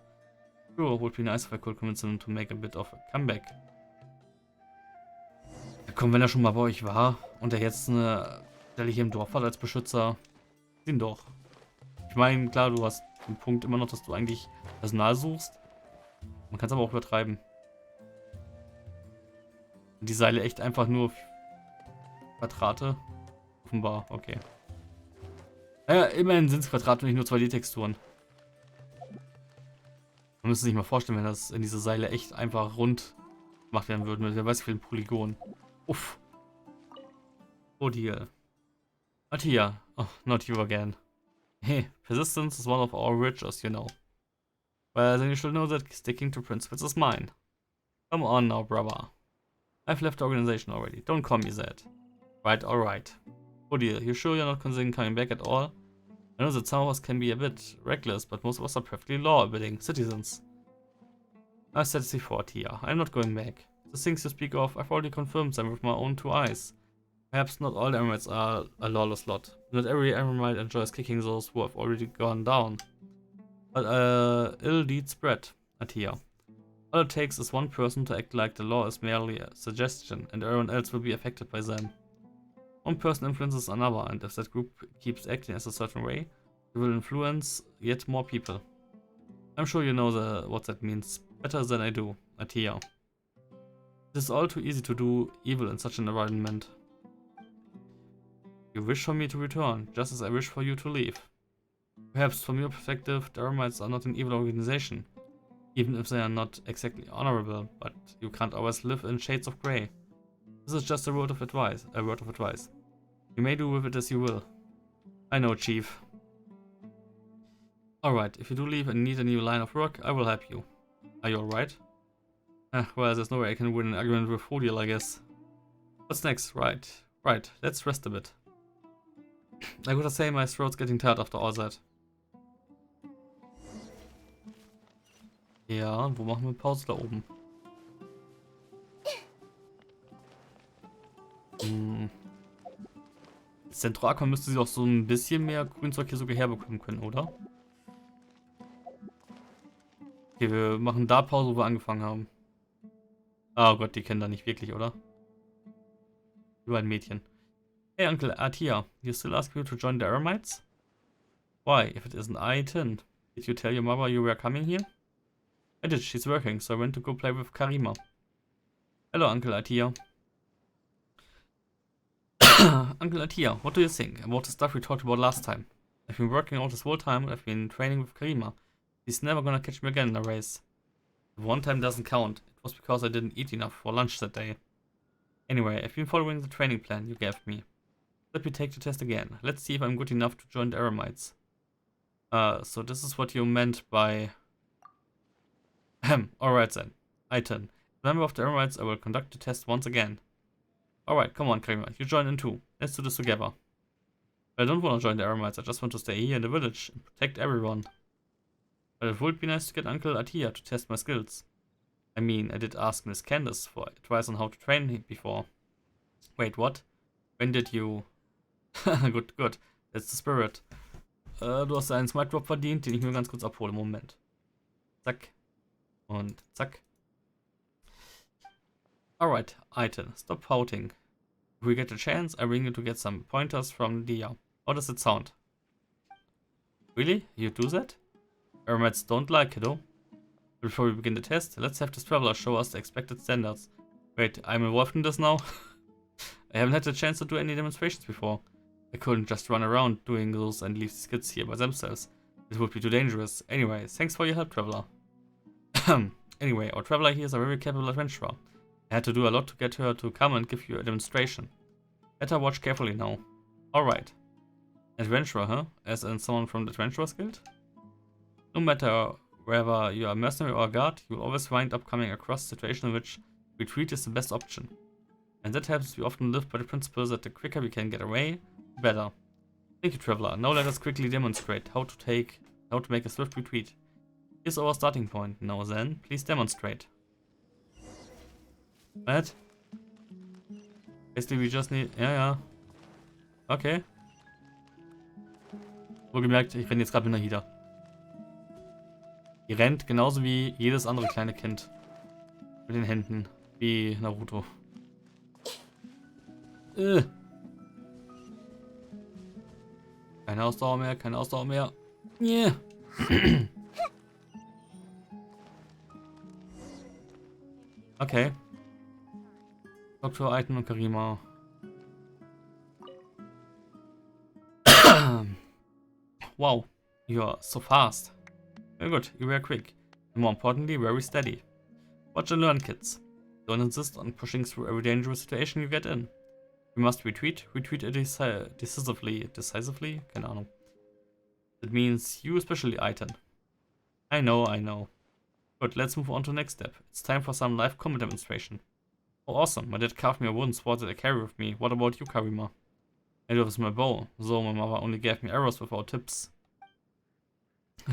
Sure, would be nice if I could convince him to make a bit of a comeback. Ja, komm, wenn er schon mal bei euch war und er jetzt eine Stelle hier im Dorf hat als Beschützer, ihn doch. Ich meine, klar, du hast den Punkt immer noch, dass du eigentlich Personal suchst. Man kann es aber auch übertreiben. Die Seile echt einfach nur Quadrate? Offenbar, okay. Naja, immerhin sind es Quadrate und nicht nur 2D-Texturen. Man müsste sich mal vorstellen, wenn das in diese Seile echt einfach rund gemacht werden würde, mit wer weiß wie vielen Polygonen. Uff. Oh dear. Atia. Oh, not you again. Hey, persistence is one of our riches, you know. Well, then you should know that sticking to principles is mine. Come on now, brother. I've left the organization already. Don't call me that. Right, alright. Oh dear, you sure you're not considering coming back at all? I know that some of us can be a bit reckless, but most of us are perfectly law-abiding citizens. I've said this before, Tia. I'm not going back. The things you speak of, I've already confirmed them with my own 2 eyes. Perhaps not all Emeralds are a lawless lot. Not every Emerald enjoys kicking those who have already gone down. But ill deeds spread, Atia. All it takes is one person to act like the law is merely a suggestion, and everyone else will be affected by them. One person influences another, and if that group keeps acting as a certain way, it will influence yet more people. I'm sure you know what that means better than I do, Atia. It is all too easy to do evil in such an environment. You wish for me to return, just as I wish for you to leave. Perhaps from your perspective, the Eremites are not an evil organization, even if they are not exactly honorable, but you can't always live in shades of grey. This is just a word of advice. You may do with it as you will. I know, Chief. Alright, if you do leave and need a new line of work, I will help you. Are you alright? Well, there's no way I can win an argument with Fodil, I guess. What's next? Right, let's rest a bit. I gotta say, my throat's getting tired after all that. Ja, wo machen wir Pause? Da oben. Zentralkon müsste sie auch so ein bisschen mehr Grünzeug hier sogar herbekommen können, oder? Okay, wir machen da Pause, wo wir angefangen haben. Oh Gott, die kennen da nicht wirklich, oder? Über ein Mädchen. Hey, Uncle Atia, you still ask me to join the Eremites? Why, if it isn't Aiton? Did you tell your mother you were coming here? I did, she's working, so I went to go play with Karima. Hello, Uncle Atia. Uncle Atia, what do you think about the stuff we talked about last time? I've been working out this whole time and I've been training with Karima. She's never gonna catch me again in a race. The one time doesn't count. It was because I didn't eat enough for lunch that day. Anyway, I've been following the training plan you gave me. Let me take the test again. Let's see if I'm good enough to join the Eremites. So this is what you meant by... Alright then. Aiton. As a member of the Eremites, I will conduct the test once again. Alright, come on, Kramer. You join in too. Let's do this together. But I don't want to join the Eremites. I just want to stay here in the village and protect everyone. But it would be nice to get Uncle Atia to test my skills. I mean, I did ask Miss Candace for advice on how to train before. Wait, what? When did you... Gut, gut. That's the spirit. Du hast einen Smite Drop verdient, den ich mir ganz kurz abhole. Moment. Zack. Und zack. Alright, Aiton, stop pouting. If we get a chance, I bring you to get some pointers from Dia. How does it sound? Really? You do that? Eremites don't like it, though. Before we begin the test, let's have this traveler show us the expected standards. Wait, I'm involved in this now? I haven't had the chance to do any demonstrations before. I couldn't just run around doing those and leave these kids here by themselves. It would be too dangerous. Anyway, thanks for your help, traveler. Anyway, our traveler here is a very capable adventurer. I had to do a lot to get her to come and give you a demonstration. Better watch carefully now. Alright. Adventurer, huh? As in someone from the Adventurers Guild? No matter whether you are a mercenary or a guard, you will always wind up coming across a situation in which retreat is the best option. And that helps we often live by the principle that the quicker we can get away, the better. Thank you, traveler. Now let us quickly demonstrate how to make a swift retreat. Here's our starting point. Now then, please demonstrate. What? Basically we just need... Ja. Okay. So gemerkt, ich renne jetzt gerade mit einer Hida. Die rennt genauso wie jedes andere kleine Kind. Mit den Händen. Wie Naruto. Keine Ausdauer mehr, keine Ausdauer mehr. Yeah. Okay. Dr. Aiton und Karima. Wow, you are so fast. Very good, you were quick. And more importantly, very steady. Watch and learn, kids. Don't insist on pushing through every dangerous situation you get in. You must retreat decisively. Keine Ahnung. That means you especially, Aiton. I know. Good, let's move on to the next step. It's time for some live combat demonstration. Oh, awesome. My dad carved me a wooden sword that I carry with me. What about you, Karima? I do this with my bow, though my mother only gave me arrows without tips.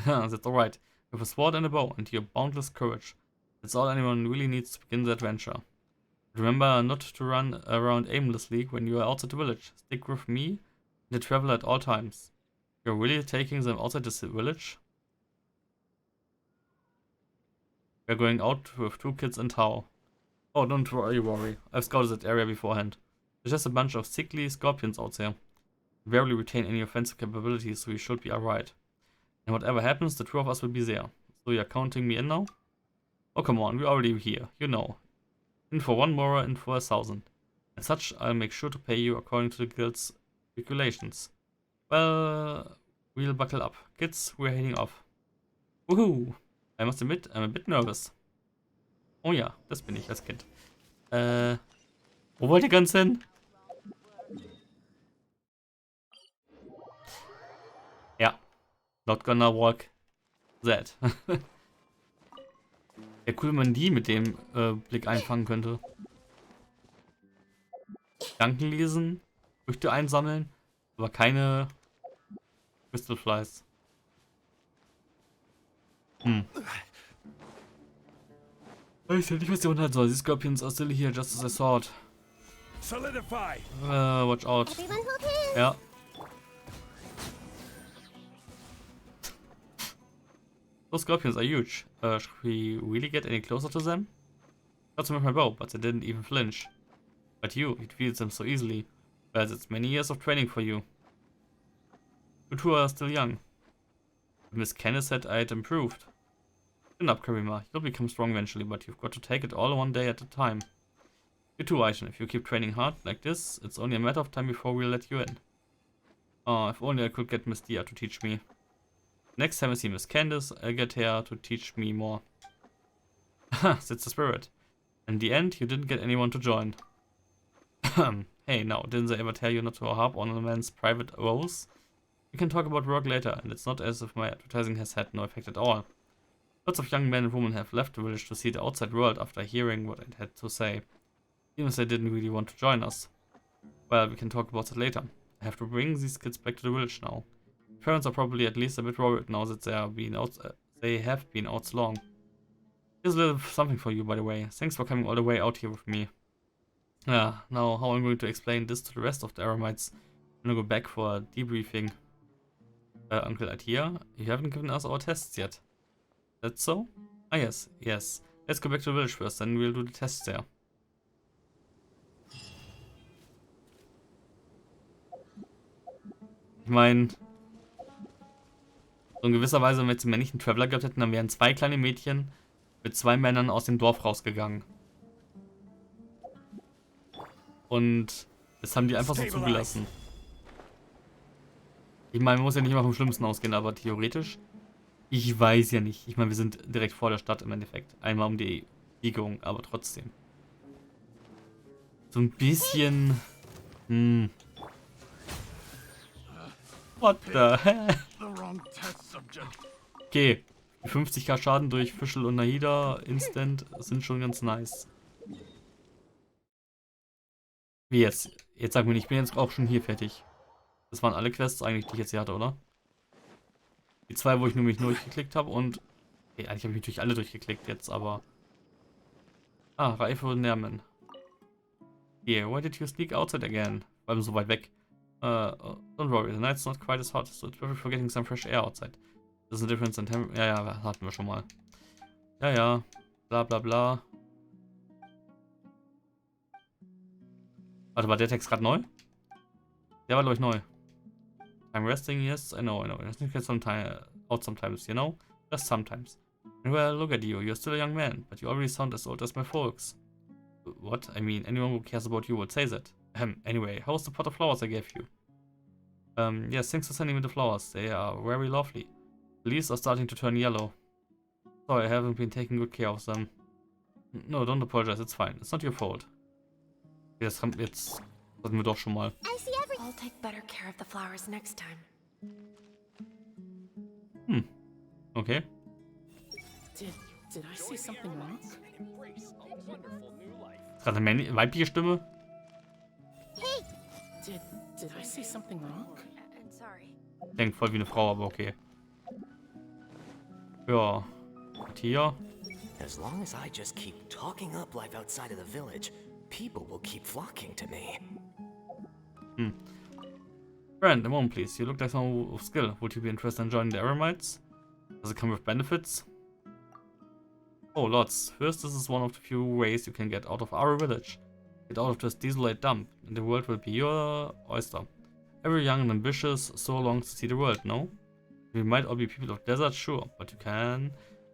That's alright. With a sword and a bow and your boundless courage. That's all anyone really needs to begin the adventure. But remember not to run around aimlessly when you are outside the village. Stick with me and the traveler at all times. You're really taking them outside this village? We're going out with 2 kids in tow. Oh, don't worry. I've scouted that area beforehand. There's just a bunch of sickly scorpions out there. We barely retain any offensive capabilities, so we should be alright. And whatever happens, the 2 of us will be there. So you're counting me in now? Oh, come on, we're already here, you know. In for 1 more, in for 1,000. As such, I'll make sure to pay you according to the guild's regulations. Well, we'll buckle up. Kids, we're heading off. Woohoo! I must admit, I'm a bit nervous. Oh ja, das bin ich als Kind. Wo wollt ihr ganz hin? Ja. Not gonna walk that. Ja, cool, wenn man die mit dem Blick einfangen könnte. Gedanken lesen, Früchte einsammeln, aber keine Crystal Flies. Ich weiß ja nicht, was der Unhalt soll. These scorpions are still here, just as I thought. Solidify. Watch out. Everyone hold hands. Ja. Those scorpions are huge. Should we really get any closer to them? Got some with my bow, but they didn't even flinch. But you defeated them so easily. Well, it's many years of training for you. You two are still young. Miss Kenneth said I had improved. Chin up, Karima. You'll become strong eventually, but you've got to take it all one day at a time. You too, Aishan. If you keep training hard like this, it's only a matter of time before we'll let you in. Oh, if only I could get Miss Dia to teach me. Next time I see Miss Candace, I'll get her to teach me more. Haha, that's the spirit. In the end, you didn't get anyone to join. Hey, now, didn't they ever tell you not to harp on a man's private woes? We can talk about work later, and it's not as if my advertising has had no effect at all. Lots of young men and women have left the village to see the outside world after hearing what I had to say, even if they didn't really want to join us. Well, we can talk about that later. I have to bring these kids back to the village now. Parents are probably at least a bit worried now that they have been out so long. Here's a little something for you, by the way. Thanks for coming all the way out here with me. Now how I'm going to explain this to the rest of the Aramites. I'm gonna go back for a debriefing. Uncle Atia, you haven't given us our tests yet. That's so? Ah, yes. Let's go back to the village first, then we'll do the tests there. Ich meine, so in gewisser Weise, wenn wir jetzt einen männlichen Traveler gehabt hätten, dann wären 2 kleine Mädchen mit 2 Männern aus dem Dorf rausgegangen. Und das haben die einfach so zugelassen. Ich meine, man muss ja nicht immer vom Schlimmsten ausgehen, aber theoretisch, ich weiß ja nicht. Ich meine, wir sind direkt vor der Stadt im Endeffekt. Einmal um die Biegung, aber trotzdem. So ein bisschen... What the hell? Okay, 50k Schaden durch Fischl und Nahida instant sind schon ganz nice. Wie jetzt? Jetzt sag mir nicht, ich bin jetzt auch schon hier fertig. Das waren alle Quests eigentlich, die ich jetzt hier hatte, oder? Die 2, wo ich nur mich durchgeklickt habe und... Okay, eigentlich habe ich natürlich alle durchgeklickt jetzt, aber... Ah, Reife und Nermen. Yeah, why did you sneak outside again? Weil wir so weit weg. Don't worry, the night's not quite as hot, so it's perfect for getting some fresh air outside. There's a difference in temperature. Ja, hatten wir schon mal. Ja, bla bla bla. Warte, war der Text gerade neu? Der war, glaube ich, neu. I'm resting, yes, I know. I think it's out sometimes, you know? Just sometimes. Well, look at you, you're still a young man, but you already sound as old as my folks. What? I mean, anyone who cares about you would say that. Anyway, how's the pot of flowers I gave you? Yes, thanks for sending me the flowers. They are very lovely. The leaves are starting to turn yellow. Sorry, I haven't been taking good care of them. No, don't apologize, it's fine. It's not your fault. Jetzt hatten wir doch schon mal. I'll take better care of the flowers next time. Okay. Did I say something wrong? Ist gerade eine weibliche Stimme? Did I say something wrong? I'm sorry. Klingt voll wie eine Frau, aber okay. Ja. Und hier. As long as I just keep talking up life outside of the village, people will keep flocking to me. Friend, a moment please. You look like someone of skill. Would you be interested in joining the Aramites? Does it come with benefits? Oh, lots. First, this is one of the few ways you can get out of our village. Get out of this desolate dump, and the world will be your oyster. Every young and ambitious so longs to see the world, no? We might all be people of desert, sure, but you can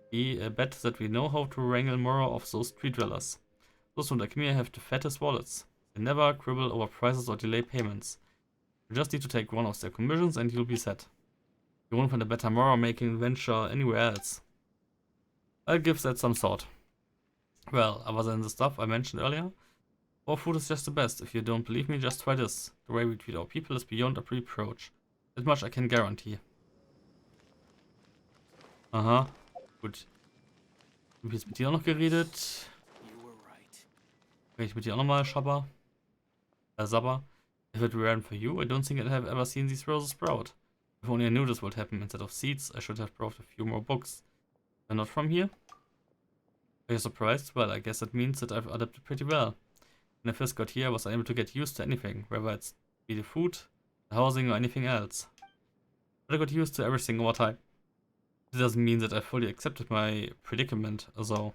be a bet that we know how to wrangle more of those street dwellers. Those who like me have the fattest wallets. They never quibble over prices or delay payments. You just need to take one of their commissions and you'll be set. You won't find a better Mora making venture anywhere else. I'll give that some thought. Well, other than the stuff I mentioned earlier, our food is just the best. If you don't believe me, just try this. The way we treat our people is beyond a reproach. That much I can guarantee. Aha, gut. Hab ich jetzt mit dir auch noch geredet? Rede ich mit dir auch nochmal, Shabba? Sabba? If it weren't for you, I don't think I'd have ever seen these roses sprout. If only I knew this would happen. Instead of seeds, I should have brought a few more books. They're not from here? Are you surprised? Well, I guess that means that I've adapted pretty well. When I first got here, I was unable to get used to anything, whether it's be the food, the housing, or anything else. But I got used to everything over time. This doesn't mean that I fully accepted my predicament, although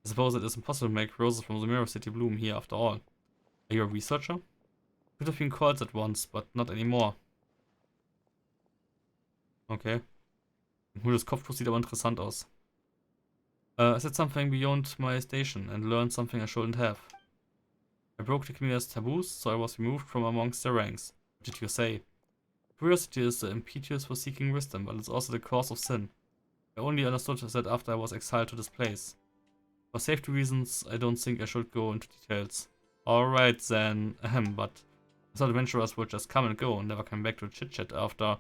I suppose it is impossible to make roses from the Mirror City bloom here after all. Are you a researcher? Could have been called that once, but not anymore. Okay. Das Kopftuch sieht aber interessant aus. I said something beyond my station and learned something I shouldn't have. I broke the community's taboos, so I was removed from amongst the ranks. What did you say? Curiosity is the impetus for seeking wisdom, but it's also the cause of sin. I only understood that after I was exiled to this place. For safety reasons, I don't think I should go into details. Alright then, but I thought adventurers would just come and go and never come back to chit-chat after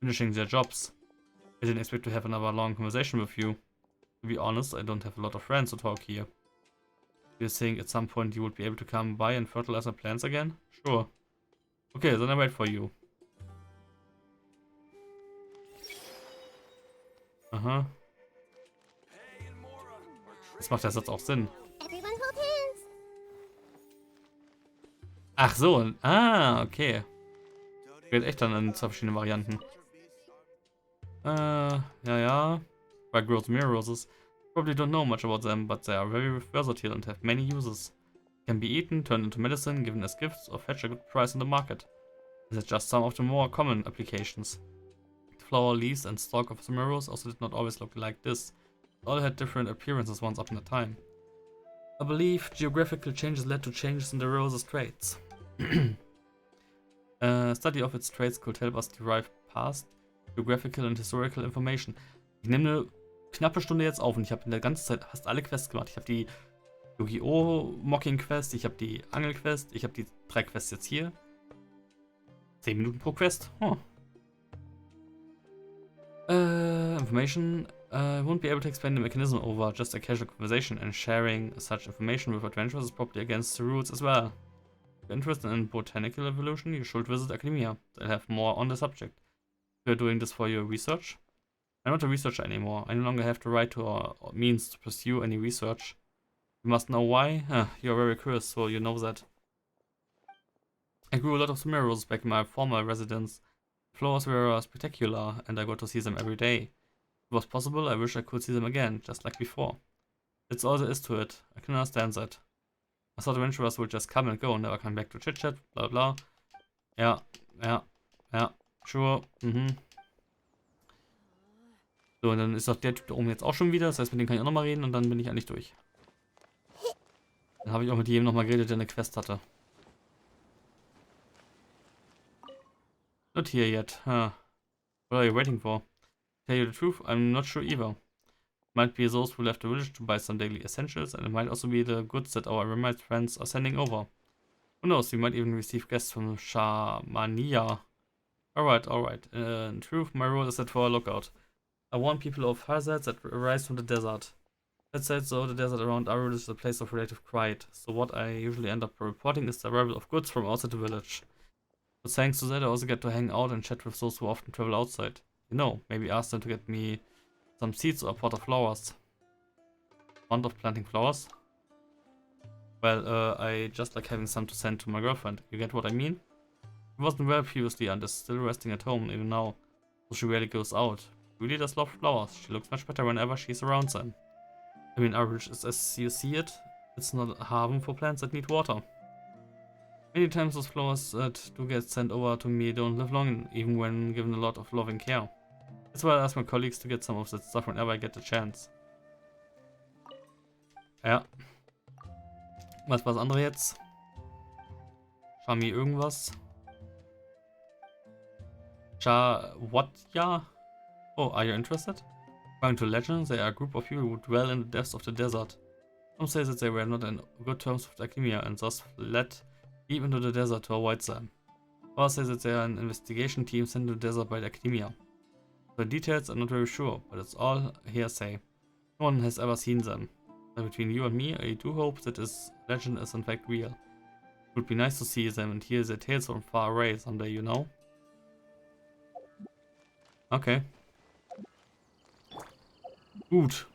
finishing their jobs. I didn't expect to have another long conversation with you. To be honest, I don't have a lot of friends to talk here. Do you think at some point you would be able to come by and fertilize my plants again? Sure. Okay, then I wait for you. Aha. Jetzt macht der Satz auch Sinn. Everyone hold hands. Ach so, okay. Geht echt dann in zwei verschiedene Varianten. Ja. By growth mirror roses. Probably don't know much about them, but they are very versatile and have many uses. Can be eaten, turned into medicine, given as gifts, or fetch a good price in the market. These are just some of the more common applications. The flower, leaves, and stalk of the mirror rose also did not always look like this. They all had different appearances once upon a time. I believe geographical changes led to changes in the rose's traits. A study of its traits could help us derive past, geographical and historical information. Ich nehme eine knappe Stunde jetzt auf und ich habe in der ganzen Zeit fast alle Quests gemacht. Ich habe die Yu-Gi-Oh! Mocking Quest, ich habe die Angel Quest, ich habe die 3 Quests jetzt hier. 10 Minuten pro Quest. Information. I won't be able to explain the mechanism over just a casual conversation, and sharing such information with adventurers is probably against the rules as well. If you're interested in botanical evolution, you should visit Academia. They'll have more on the subject. You're doing this for your research? I'm not a researcher anymore. I no longer have the right to or means to pursue any research. You must know why? You're very curious, so you know that. I grew a lot of Sumer roses back in my former residence. The flowers were spectacular, and I got to see them every day. If it was possible, I wish I could see them again, just like before. That's all there is to it. I can understand that. I thought adventurers would just come and go and never come back to chit-chat, blah blah. Ja, sure, So, und dann ist doch der Typ da oben jetzt auch schon wieder. Das heißt, mit dem kann ich auch nochmal reden und dann bin ich eigentlich durch. Dann habe ich auch mit jedem nochmal geredet, der eine Quest hatte. Not here yet. What are you waiting for? Tell you the truth, I'm not sure either. Might be those who left the village to buy some daily essentials, and it might also be the goods that our remote friends are sending over. Who knows, we might even receive guests from Shamania. Alright. In truth, my role is set for a lookout. I warn people of hazards that arise from the desert. Let's say so, the desert around Arul is a place of relative quiet, so what I usually end up reporting is the arrival of goods from outside the village. But thanks to that, I also get to hang out and chat with those who often travel outside. You know, maybe ask them to get me some seeds or a pot of flowers. Fond of planting flowers? Well, I just like having some to send to my girlfriend. You get what I mean? She wasn't well previously and is still resting at home even now, so she rarely goes out. Really does love flowers. She looks much better whenever she's around them. I mean, Arul is as you see it. It's not a haven for plants that need water. Many times those flowers that do get sent over to me don't live long, even when given a lot of loving care. That's why I ask my colleagues to get some of that stuff whenever I get the chance. Ja. Was war das andere jetzt? Shami irgendwas? What? Ja? Oh, are you interested? According to legend, they are a group of people who dwell in the depths of the desert. Some say that they were not in good terms with Academia and thus fled deep into the desert to avoid them. Others say that they are an investigation team sent to the desert by the Academia. The details I'm not very sure, but it's all hearsay. No one has ever seen them. But between you and me, I do hope that this legend is in fact real. It would be nice to see them and hear their tales from far away someday, you know? Okay. Gut.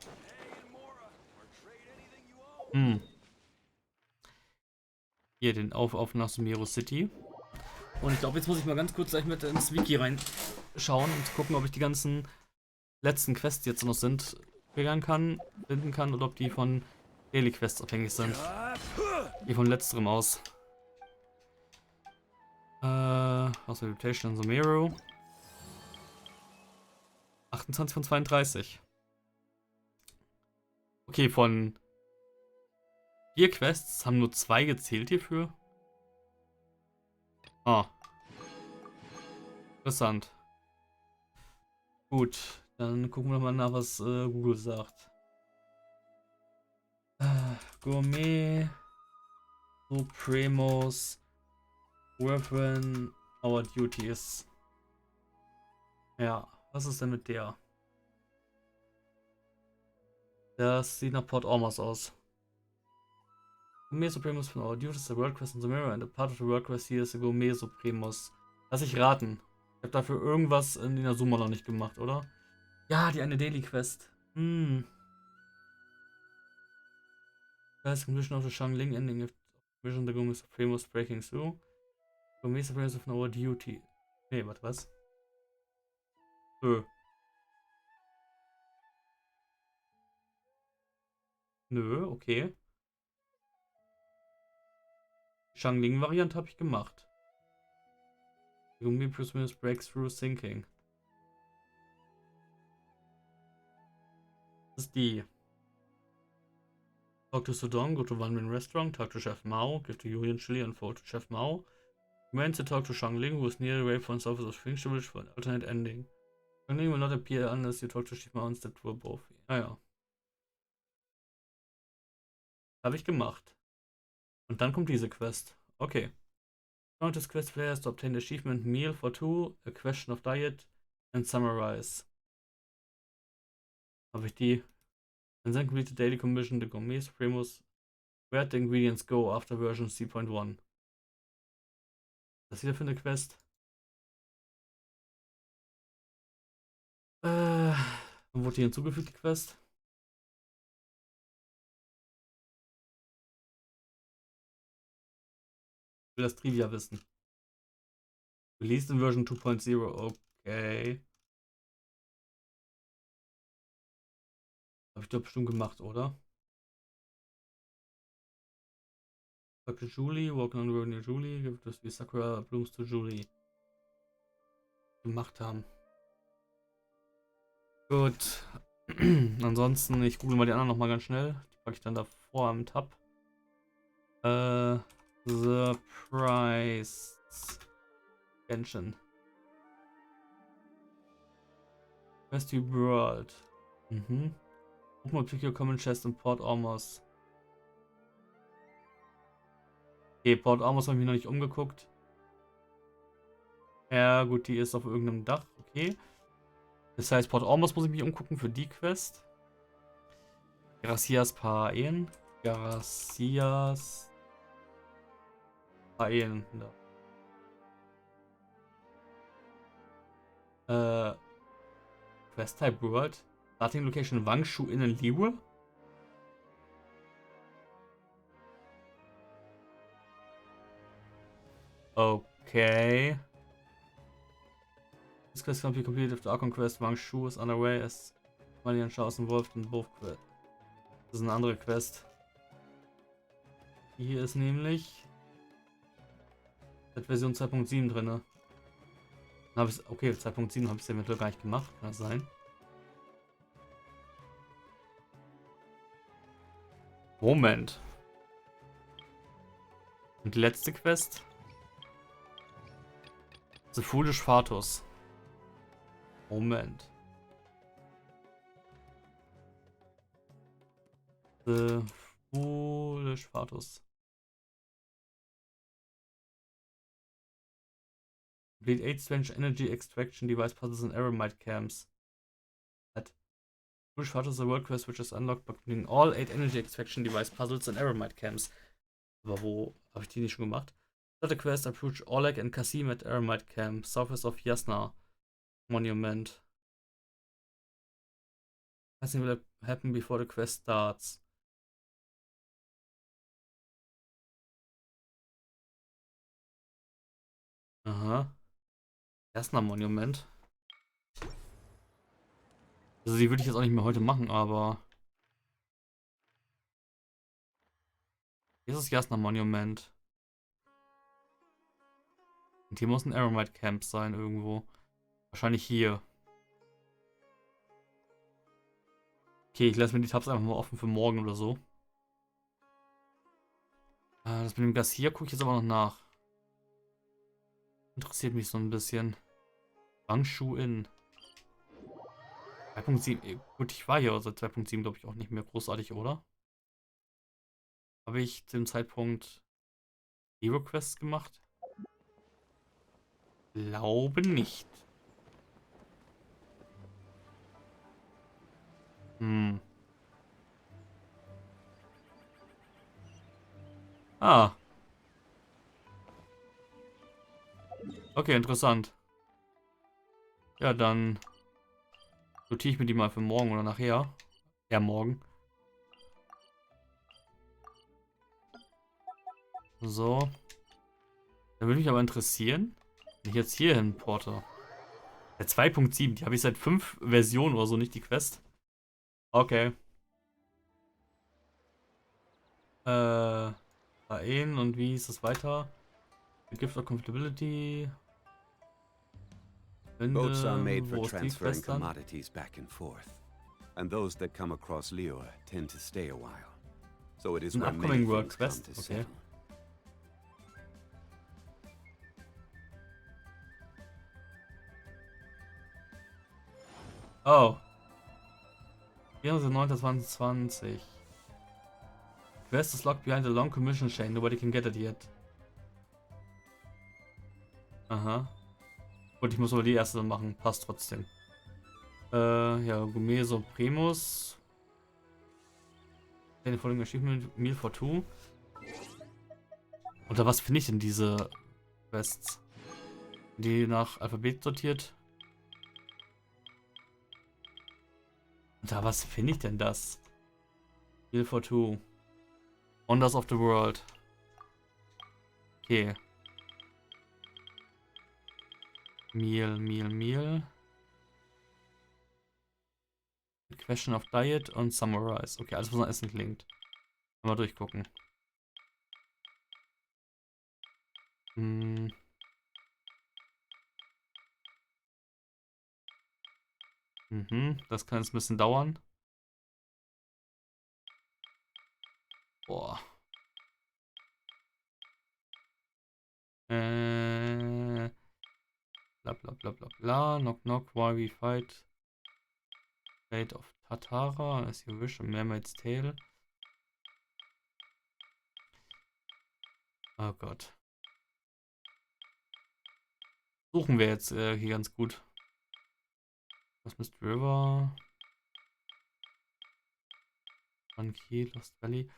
Hier den auf nach Sumeru City. Und ich glaube, jetzt muss ich mal ganz kurz gleich mit ins Wiki reinschauen und gucken, ob ich die ganzen letzten Quests, die jetzt noch sind, triggern kann, finden kann oder ob die von Daily Quests abhängig sind. Die von letzterem aus. Aus Reputation in Sumeru. 28 von 32. Okay, von 4 Quests haben nur 2 gezählt hierfür. Ah. Interessant. Gut, dann gucken wir mal nach, was Google sagt. Gourmet, Supremos, Weapon, Our Duties. Ja, was ist denn mit der? Das sieht nach Port Ormos aus. Gourmet Supremos von Our Duties, the World Quest in the Mirror, and a part of the World Quest here is the Gourmet Supremos. Lass ich raten. Ich habe dafür irgendwas in der Summe noch nicht gemacht, oder? Ja, die eine Daily Quest. That's completion of the Shangling ending of Vision the Gourmet Supremos breaking through. Gourmet Supremos of Our Duty. Nee, warte, was? Nö, okay. Shangling-Variante habe ich gemacht. Gourmet plus minus breakthrough thinking. Das ist die. Talk to Sudong, go to One Man Restaurant, talk to Chef Mao, give to Julian Chili and forward to Chef Mao. Command to talk to Shangling, who is near the waypoint surface of Sphinx Village for an alternate ending. Shangling will not appear unless you talk to Chef Mao and step to above. Naja. Habe ich gemacht. Und dann kommt diese Quest. Okay. Count this quest players to obtain the achievement meal for 2, a question of diet, and summarize. Habe ich die? And then complete the daily commission, the Gourmet Supremos. Where'd the ingredients go after version C.1? Was ist wieder für eine Quest? Wann wurde die hinzugefügt, die Quest? Ich will das Trivia wissen. Released in Version 2.0. Okay. Habe ich doch bestimmt gemacht, oder? Talk to Julie, walking on the road near Julie, give this wie Sakura Blooms to Julie. Gemacht haben. Gut. Ansonsten, ich google mal die anderen nochmal ganz schnell. Die packe ich dann davor am Tab. Surprise. Genshin. Westy World. Guck mal, pick your common chest in Port Ormos. Okay, Port Ormos habe ich mich noch nicht umgeguckt. Ja, gut, die ist auf irgendeinem Dach. Okay. Das heißt, Port Ormos muss ich mich umgucken für die Quest. Gracias Paen. Gracias Paen. Quest Type World. Starting Location Wangshu in Liwe. Okay. This quest can be completed if the Archon Quest Wangshu is underway as Malian Chaos involved in both quests. Das ist eine andere Quest. Hier ist nämlich Version 2.7 drin. Okay, 2.7 habe ich eventuell gar nicht gemacht. Kann das sein? Moment. Und die letzte Quest? The Foolish Fatus. Moment. The Foolish Fatus. Complete 8 strange energy extraction device puzzles and Eremite camps. Foolish Fatus is a world quest which is unlocked by completing all 8 energy extraction device puzzles and Eremite camps. Aber wo habe ich die nicht schon gemacht? Start a quest, approach Oleg and Kasim at Eremite camp, southwest of Yasna Monument. Nothing will happen before the quest starts. Aha. Erstmal Monument. Also die würde ich jetzt auch nicht mehr heute machen, aber... Hier ist das Jasna Monument. Und hier muss ein Aramite Camp sein irgendwo. Wahrscheinlich hier. Okay, ich lasse mir die Tabs einfach mal offen für morgen oder so. Das mit dem Gas hier gucke ich jetzt aber noch nach. Interessiert mich so ein bisschen. Bangshu Inn. 2.7. Gut, ich war hier seit 2.7, glaube ich, auch nicht mehr großartig, oder? Habe ich zu dem Zeitpunkt Hero Quests gemacht? Glaube nicht. Hm. Ah. Okay, interessant. Ja, dann notiere ich mir die mal für morgen oder nachher. Ja, morgen. So. Dann würde mich aber interessieren, wenn ich jetzt hier hin porte. Der 2.7, die habe ich seit 5 Versionen oder so nicht, die Quest. Okay. Aen und wie ist es weiter? The Gift of Comfortability. Boats are made for Wo ist die transferring Quest dann? commodities back and forth. And those that come across Liyue tend to stay a while. So it is An where many upcoming world things come quest, to okay. settle. Oh. 24.09.2020. Quest is locked behind a long commission chain. Nobody can get it yet. Aha. Gut, ich muss aber die erste machen. Passt trotzdem. Ja, Gourmet Supremus. Den following achievement Meal for Two. Unter was finde ich denn diese Quests? Die nach Alphabet sortiert. Unter was finde ich denn das? Meal for Two. Wonders of the World. Okay. Meal. Question of Diet und Summarize. Okay, alles was an Essen klingt. Mal durchgucken. Das kann jetzt ein bisschen dauern. Boah. Bla bla bla bla bla. Knock knock, why we fight. Fate of Tatara, as you wish, a Mermaid's Tale. Oh Gott. Suchen wir jetzt hier ganz gut. Was Mist River. Monkey, Lost Valley.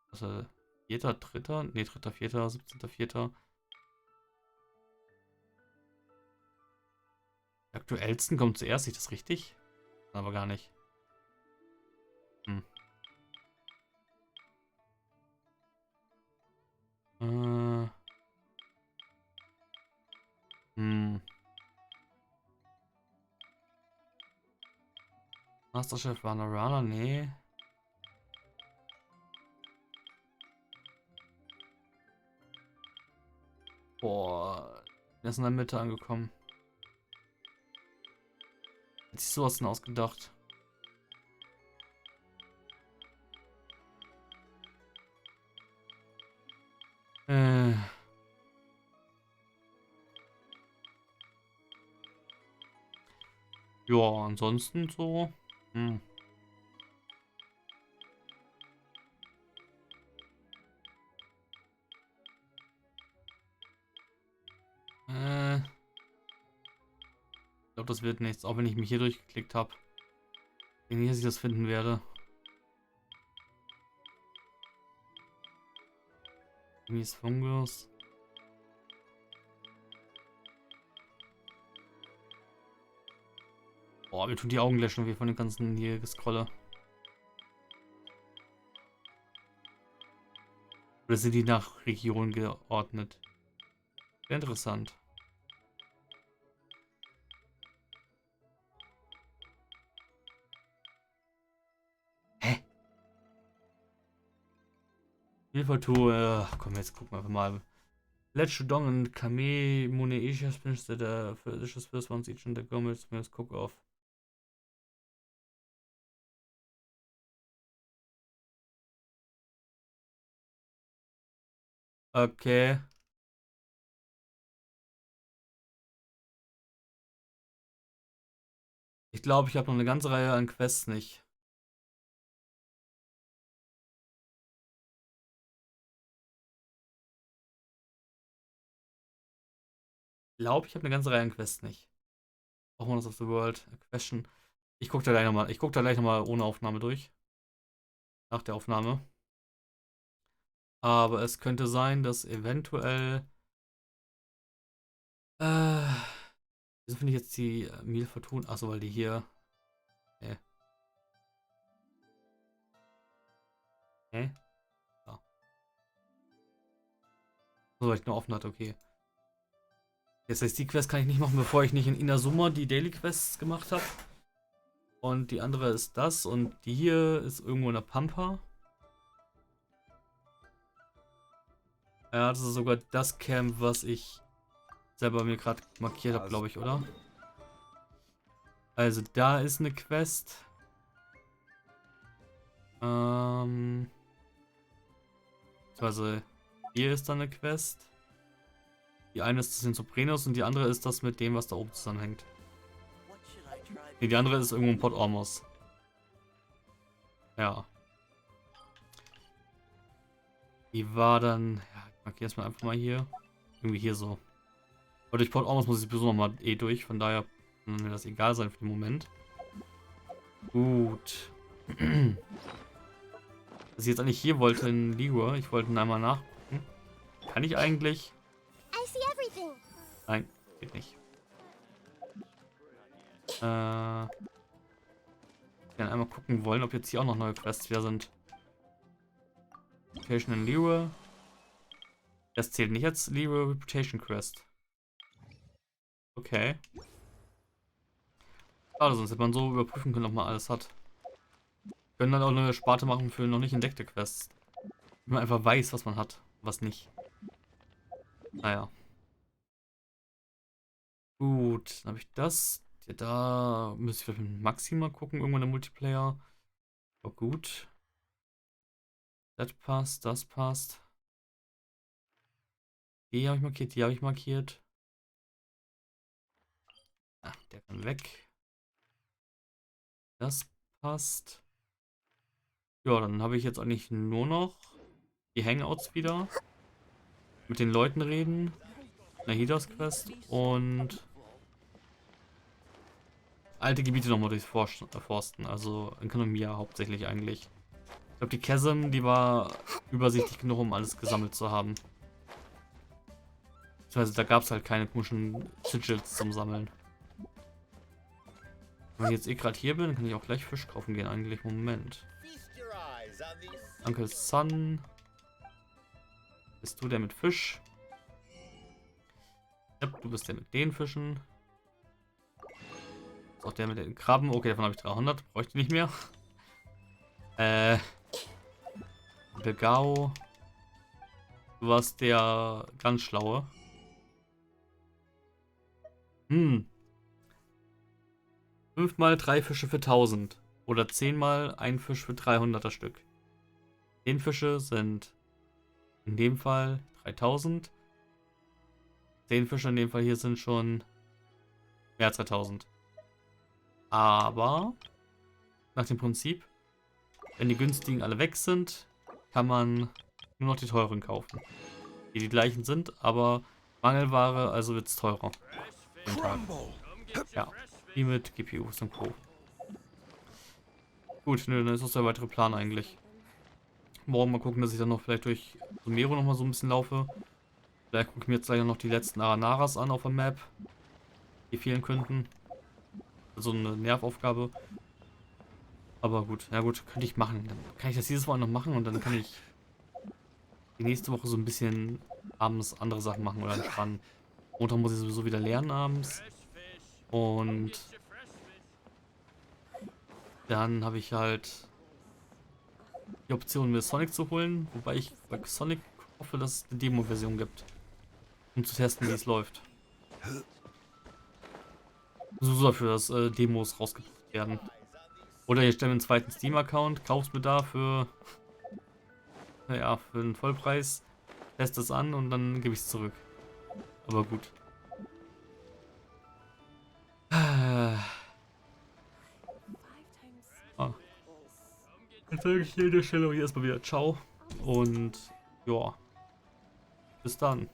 Also, 4.3. Ne, 3.4. 17.4. Die aktuellsten kommen zuerst, ist das richtig? Aber gar nicht. Masterchef Vanarana, nee. Boah, der ist in der Mitte angekommen. Hat sich sowas denn ausgedacht? Ja, ansonsten so. Ich glaube, das wird nichts, auch wenn ich mich hier durchgeklickt habe. Ich denke nicht, dass ich das finden werde. Mies Fungus. Boah, mir tun die Augen gleich schon wie von den ganzen hier gescrolle. Oder sind die nach Region geordnet? Sehr interessant. Hä? Hilfertour. Komm, jetzt gucken wir einfach mal. Let's Dong and Kame Muneisha Spins the Physicians first ones each in the Gomez Cook off. Okay. Ich glaube, ich habe noch eine ganze Reihe an Quests nicht. Ich glaube, ich habe eine ganze Reihe an Quests nicht. Auch Wonders of the World. Question. Ich gucke da gleich nochmal. Ich gucke da gleich nochmal ohne Aufnahme durch. Nach der Aufnahme. Aber es könnte sein, dass eventuell. Wieso finde ich jetzt die Meal Fortune? Achso, weil die hier. Hä? Hä? Ja. So, weil ich nur offen hatte, okay. Jetzt heißt, die Quest kann ich nicht machen, bevor ich nicht in Inazuma die Daily Quests gemacht habe. Und die andere ist das. Und die hier ist irgendwo in der Pampa. Ja, das ist sogar das Camp, was ich selber mir gerade markiert habe, glaube ich, oder? Also da ist eine Quest. Also hier ist dann eine Quest. Die eine ist das in Soprenos und die andere ist das mit dem, was da oben zusammenhängt. Nee, die andere ist irgendwo in Port Ormos. Ja. Die war dann. Ja, ich markiere es mal einfach mal hier. Irgendwie hier so. Aber durch Port Ormos muss ich sowieso nochmal durch. Von daher kann mir das egal sein für den Moment. Gut. Was ich jetzt eigentlich hier wollte in Ligua, ich wollte ihn einmal nachgucken. Kann ich eigentlich? Nein, geht nicht. Ich kann einmal gucken wollen, ob jetzt hier auch noch neue Quests wieder sind. Reputation in Ligua. Das zählt nicht als Ligua Reputation Quest. Okay. Schade, sonst hätte man so überprüfen können, ob man alles hat. Wir können dann auch eine Sparte machen für noch nicht entdeckte Quests. Wenn man einfach weiß, was man hat, was nicht. Naja. Gut, dann habe ich das. Ja, da müsste ich vielleicht mit Maxi mal gucken, irgendwann im Multiplayer. Aber gut. Das passt, das passt. Die habe ich markiert, die habe ich markiert. Ah, der kann weg. Das passt. Ja, dann habe ich jetzt eigentlich nur noch die Hangouts wieder. Mit den Leuten reden. Nahidas Quest und alte Gebiete nochmal durchforsten. Also Ökonomia hauptsächlich eigentlich. Ich glaube, die Chasm, die war übersichtlich genug, um alles gesammelt zu haben. Also da gab es halt keine komischen Sigils zum Sammeln. Wenn ich jetzt eh gerade hier bin, kann ich auch gleich Fisch kaufen gehen eigentlich. Moment. Uncle Sun. Bist du der mit Fisch? Ja, du bist der mit den Fischen. Ist auch der mit den Krabben. Okay, davon habe ich 300. Bräuchte ich nicht mehr. Begau. Du warst der ganz Schlaue. 5 mal 3 Fische für 1000. Oder 10 mal ein Fisch für 300er Stück. 10 Fische sind in dem Fall 3000. 10 Fische in dem Fall hier sind schon mehr als 3000. Aber nach dem Prinzip, wenn die günstigen alle weg sind, kann man nur noch die teuren kaufen. Die gleichen sind, aber Mangelware, also wird es teurer. Den Tag. Ja, wie mit GPUs und Co. Gut, nö, dann ist das der weitere Plan eigentlich. Morgen mal gucken, dass ich dann noch vielleicht durch Sumero noch mal so ein bisschen laufe. Vielleicht gucke ich mir jetzt gleich noch die letzten Aranaras an auf der Map. Die fehlen könnten. So eine Nervaufgabe. Aber gut, ja gut, könnte ich machen. Dann kann ich das dieses Mal noch machen und dann kann ich die nächste Woche so ein bisschen abends andere Sachen machen oder entspannen. Montag muss ich sowieso wieder lernen abends. Und dann habe ich halt die Option, mir Sonic zu holen. Wobei ich bei Sonic hoffe, dass es eine Demo-Version gibt. Um zu testen, wie es läuft. So dafür, dass Demos rausgebracht werden. Oder ich stelle mir einen zweiten Steam-Account, kauf's mir da für, naja, für einen Vollpreis, teste es an und dann gebe ich es zurück. Aber gut. Dann sage ich hier an der Stelle auch erstmal wieder ciao. Und ja, bis dann.